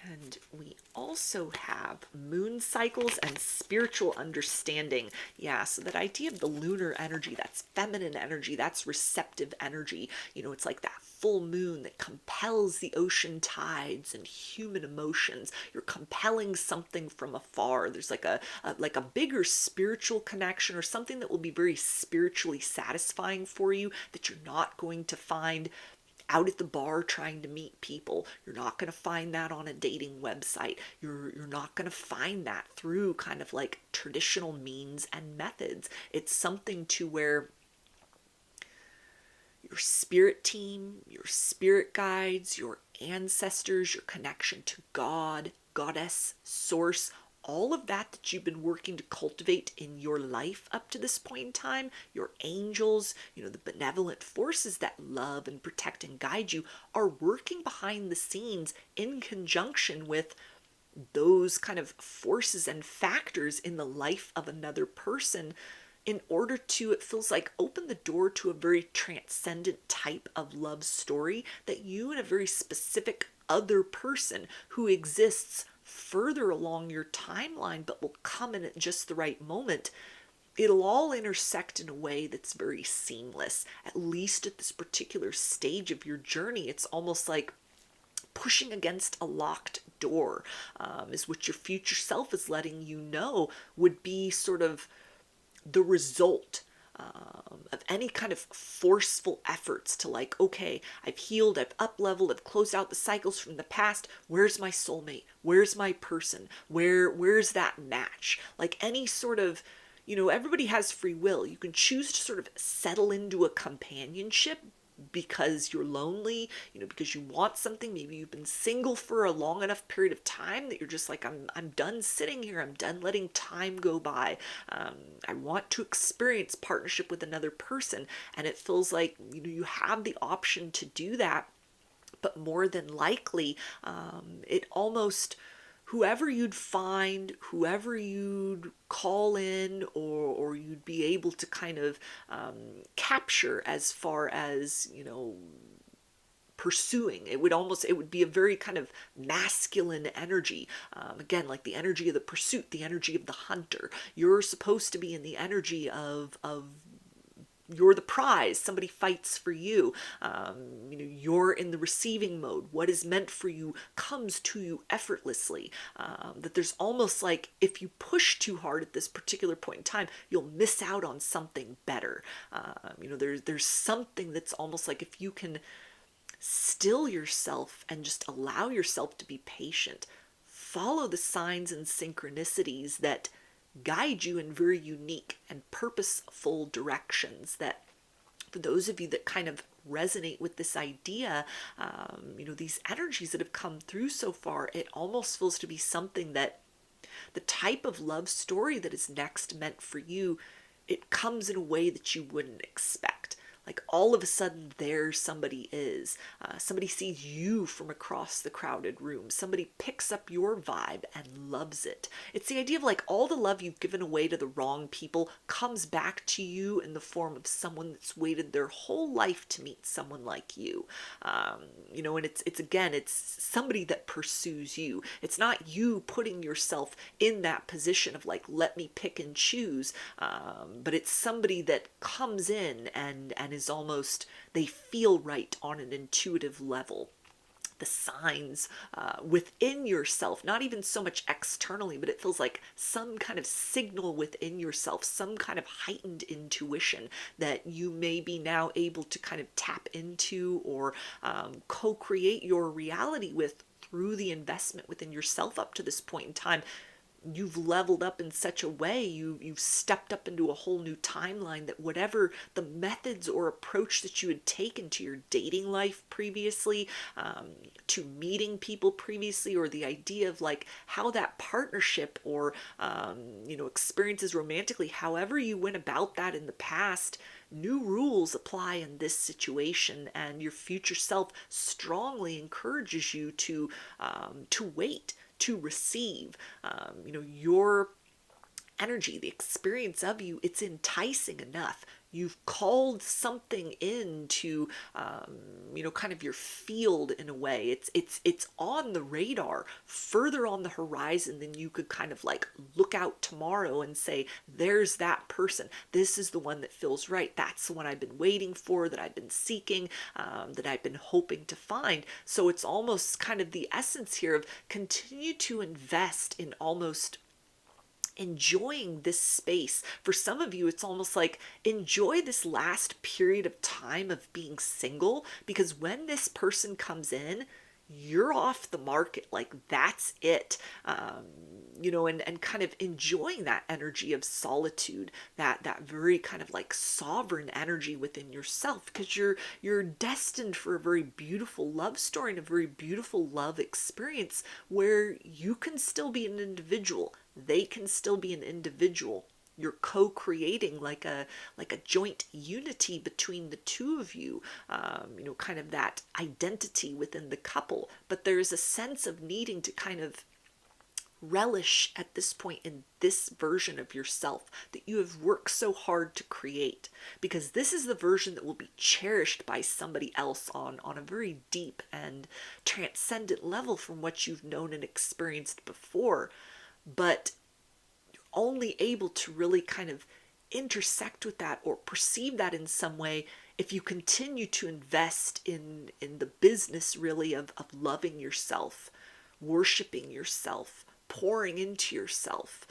And we also have moon cycles and spiritual understanding. Yeah, so that idea of the lunar energy, that's feminine energy, that's receptive energy. It's like that full moon that compels the ocean tides and human emotions. You're compelling something from afar. There's like a bigger spiritual connection, or something that will be very spiritually satisfying for you, that you're not going to find out at the bar trying to meet people. You're not going to find that on a dating website. You're not going to find that through kind of like traditional means and methods. It's something to where your spirit team, your spirit guides, your ancestors, your connection to God, goddess, source, all of that you've been working to cultivate in your life up to this point in time, your angels, the benevolent forces that love and protect and guide you, are working behind the scenes in conjunction with those kind of forces and factors in the life of another person in order to, it feels like, open the door to a very transcendent type of love story that you and a very specific other person who exists further along your timeline but will come in at just the right moment, it'll all intersect in a way that's very seamless. At least at this particular stage of your journey, it's almost like pushing against a locked door, is what your future self is letting you know would be sort of the result of any kind of forceful efforts to, like, okay, I've healed, I've up leveled, I've closed out the cycles from the past. Where's my soulmate? Where's my person? Where's that match? Like any sort of, everybody has free will. You can choose to sort of settle into a companionship because you're lonely, because you want something. Maybe you've been single for a long enough period of time that you're just like, I'm done sitting here. I'm done letting time go by. I want to experience partnership with another person. And it feels like, you have the option to do that. But more than likely, it almost, whoever you'd find, whoever you'd call in, or you'd be able to kind of capture as far as, pursuing, it would be a very kind of masculine energy. Again, like the energy of the pursuit, the energy of the hunter. You're supposed to be in the energy of you're the prize. Somebody fights for you. You're in the receiving mode. What is meant for you comes to you effortlessly. That there's almost like, if you push too hard at this particular point in time, you'll miss out on something better. There's something that's almost like, if you can still yourself and just allow yourself to be patient, follow the signs and synchronicities that guide you in very unique and purposeful directions. That for those of you that kind of resonate with this idea, these energies that have come through so far, it almost feels to be something that the type of love story that is next meant for you, it comes in a way that you wouldn't expect. Like all of a sudden there somebody is. Somebody sees you from across the crowded room. Somebody picks up your vibe and loves it. It's the idea of like all the love you've given away to the wrong people comes back to you in the form of someone that's waited their whole life to meet someone like you. And it's somebody that pursues you. It's not you putting yourself in that position of like, let me pick and choose. But it's somebody that comes in and is almost, they feel right on an intuitive level. The signs within yourself, not even so much externally, but it feels like some kind of signal within yourself, some kind of heightened intuition that you may be now able to kind of tap into or co-create your reality with through the investment within yourself up to this point in time. You've leveled up in such a way, you've stepped up into a whole new timeline, that whatever the methods or approach that you had taken to your dating life previously, to meeting people previously, or the idea of like how that partnership or experiences romantically, however you went about that in the past, new rules apply in this situation, and your future self strongly encourages you to wait, to receive. Your energy, the experience of you, it's enticing enough. You've called something into, kind of your field in a way. It's on the radar, further on the horizon than you could kind of like look out tomorrow and say, there's that person. This is the one that feels right. That's the one I've been waiting for, that I've been seeking, that I've been hoping to find. So it's almost kind of the essence here of continue to invest in almost enjoying this space. For some of you, it's almost like enjoy this last period of time of being single, because when this person comes in, you're off the market. Like that's it. And kind of enjoying that energy of solitude, that very kind of like sovereign energy within yourself, because you're destined for a very beautiful love story and a very beautiful love experience where you can still be an individual. They can still be an individual. You're co-creating like a joint unity between the two of you, kind of that identity within the couple. But there's a sense of needing to kind of relish at this point in this version of yourself that you have worked so hard to create, because this is the version that will be cherished by somebody else on a very deep and transcendent level from what you've known and experienced before. But you're only able to really kind of intersect with that or perceive that in some way if you continue to invest in the business really of loving yourself, worshiping yourself, pouring into yourself,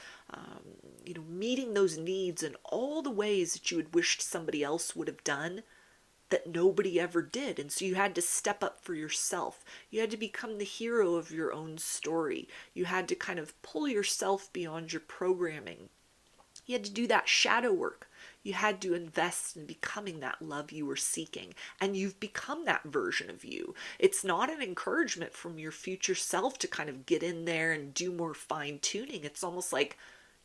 meeting those needs in all the ways that you had wished somebody else would have done that nobody ever did. And so you had to step up for yourself. You had to become the hero of your own story. You had to kind of pull yourself beyond your programming. You had to do that shadow work. You had to invest in becoming that love you were seeking. And you've become that version of you. It's not an encouragement from your future self to kind of get in there and do more fine tuning. It's almost like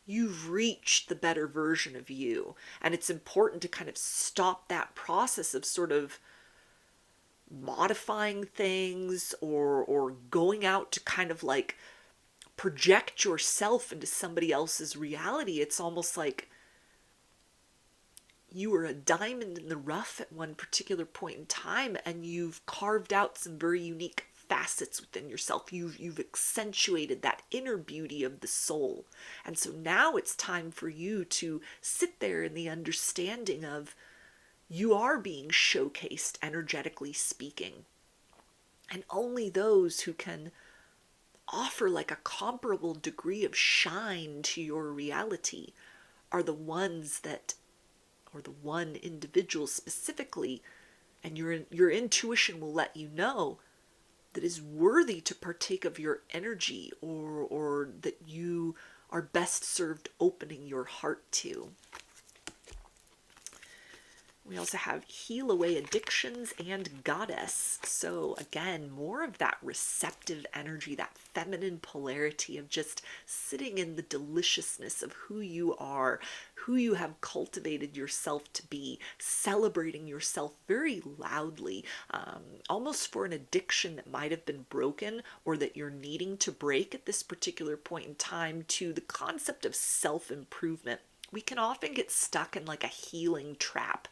you've reached the better version of you. And it's important to kind of stop that process of sort of modifying things or going out to kind of like project yourself into somebody else's reality. It's almost like you were a diamond in the rough at one particular point in time, and you've carved out some very unique facets within yourself. You've accentuated that inner beauty of the soul. And so now it's time for you to sit there in the understanding of you are being showcased, energetically speaking. And only those who can offer like a comparable degree of shine to your reality are the ones that, or the one individual specifically, and your intuition will let you know that is worthy to partake of your energy, or that you are best served opening your heart to. We also have Heal Away Addictions and Goddess. So again, more of that receptive energy, that feminine polarity of just sitting in the deliciousness of who you are, who you have cultivated yourself to be, celebrating yourself very loudly, almost for an addiction that might have been broken or that you're needing to break at this particular point in time, to the concept of self-improvement. We can often get stuck in like a healing trap,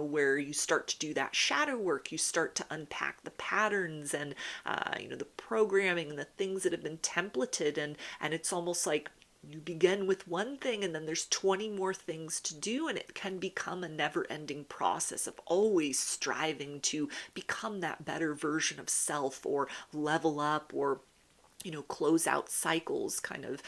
where you start to do that shadow work, you start to unpack the patterns and, the programming and the things that have been templated. And it's almost like you begin with one thing and then there's 20 more things to do, and it can become a never-ending process of always striving to become that better version of self, or level up, or close out cycles. Kind of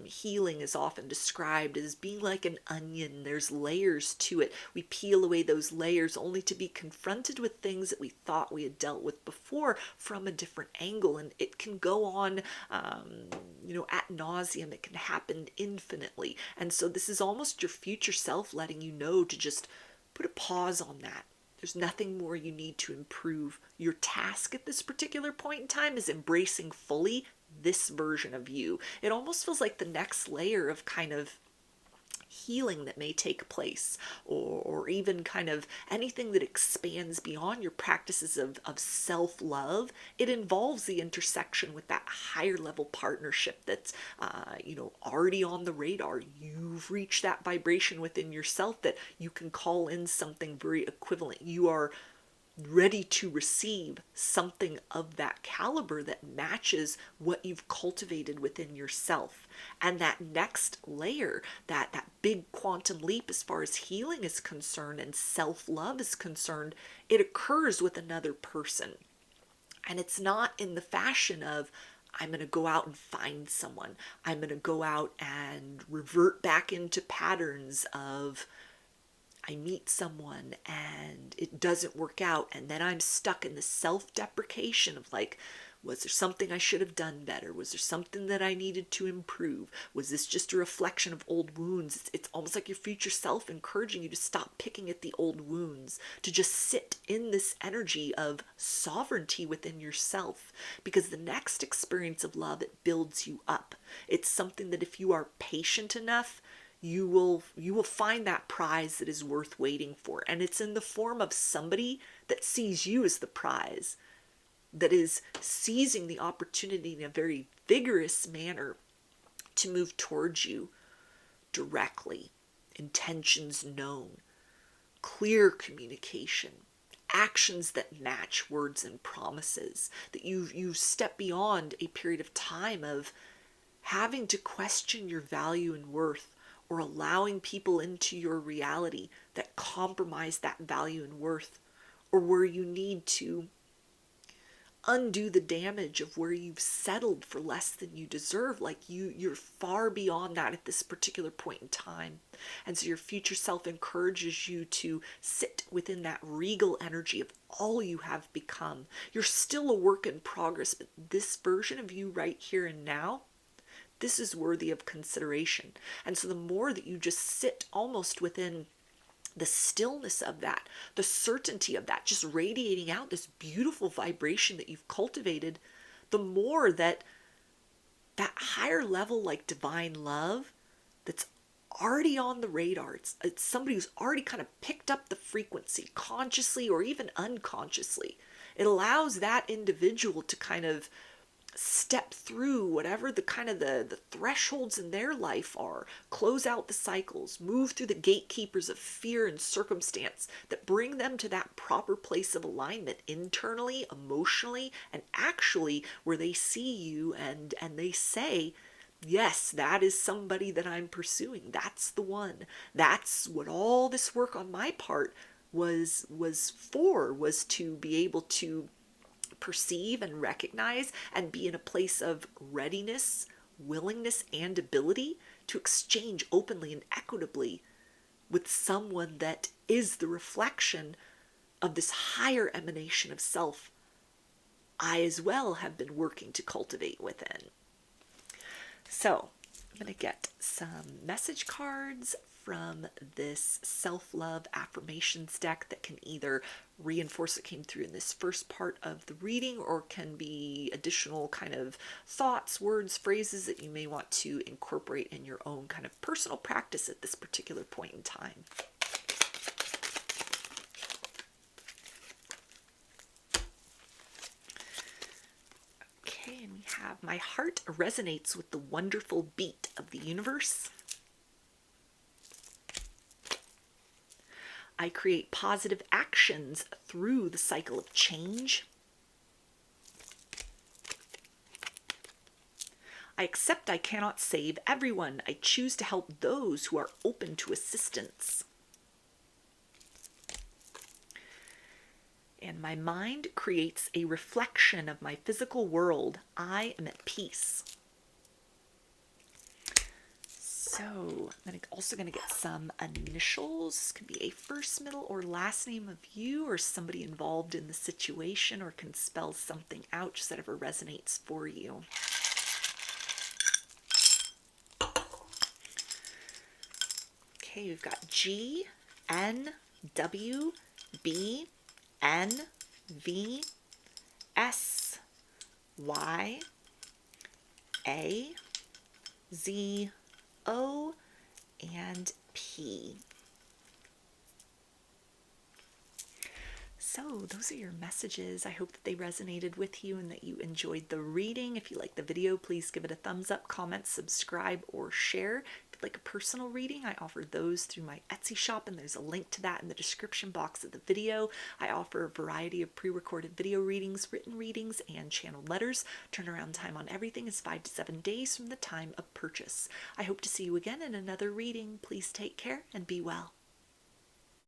healing is often described as being like an onion. There's layers to it. We peel away those layers only to be confronted with things that we thought we had dealt with before from a different angle. And it can go on, ad nauseum. It can happen infinitely. And so this is almost your future self letting you know to just put a pause on that. There's nothing more you need to improve. Your task at this particular point in time is embracing fully this version of you. It almost feels like the next layer of kind of healing that may take place, or even kind of anything that expands beyond your practices of self-love. It involves the intersection with that higher level partnership that's already on the radar. You've reached that vibration within yourself that you can call in something very equivalent. You are ready to receive something of that caliber that matches what you've cultivated within yourself. And that next layer, that big quantum leap as far as healing is concerned and self-love is concerned, it occurs with another person. And it's not in the fashion of, I'm going to go out and find someone. I'm going to go out and revert back into patterns of, I meet someone and it doesn't work out, and then I'm stuck in the self-deprecation of like, was there something I should have done better? Was there something that I needed to improve? Was this just a reflection of old wounds? It's almost like your future self encouraging you to stop picking at the old wounds, to just sit in this energy of sovereignty within yourself, because the next experience of love, it builds you up. It's something that if you are patient enough, you will find that prize that is worth waiting for. And it's in the form of somebody that sees you as the prize. that is seizing the opportunity in a very vigorous manner to move towards you directly, intentions known, clear communication, actions that match words and promises, that you step beyond a period of time of having to question your value and worth, or allowing people into your reality that compromise that value and worth, or where you need to undo the damage of where you've settled for less than you deserve. Like you're far beyond that at this particular point in time. And so your future self encourages you to sit within that regal energy of all you have become. You're still a work in progress, but this version of you right here and now, this is worthy of consideration. And so the more that you just sit almost within the stillness of that, the certainty of that, just radiating out this beautiful vibration that you've cultivated, the more that that higher level, like divine love, that's already on the radar, it's somebody who's already kind of picked up the frequency consciously or even unconsciously. It allows that individual to kind of step through whatever the kind of the thresholds in their life are, close out the cycles, move through the gatekeepers of fear and circumstance that bring them to that proper place of alignment internally, emotionally, and actually where they see you and they say, yes, that is somebody that I'm pursuing. That's the one. That's what all this work on my part was to be able to perceive and recognize and be in a place of readiness, willingness, and ability to exchange openly and equitably with someone that is the reflection of this higher emanation of self I as well have been working to cultivate within. So I'm going to get some message cards from this self-love affirmations deck that can either reinforce what came through in this first part of the reading, or can be additional kind of thoughts, words, phrases that you may want to incorporate in your own kind of personal practice at this particular point in time. Okay, and we have, my heart resonates with the wonderful beat of the universe. I create positive actions through the cycle of change. I accept I cannot save everyone. I choose to help those who are open to assistance. And my mind creates a reflection of my physical world. I am at peace. So I'm also going to get some initials. This could be a first, middle, or last name of you or somebody involved in the situation, or can spell something out, just whatever resonates for you. Okay, we've got G, N, W, B, N, V, S, Y, A, Z, O, and P. So those are your messages. I hope that they resonated with you and that you enjoyed the reading. If you like the video, please give it a thumbs up, comment, subscribe, or share. If you'd like a personal reading, I offer those through my Etsy shop, and there's a link to that in the description box of the video. I offer a variety of pre-recorded video readings, written readings, and channeled letters. Turnaround time on everything is 5 to 7 days from the time of purchase. I hope to see you again in another reading. Please take care and be well.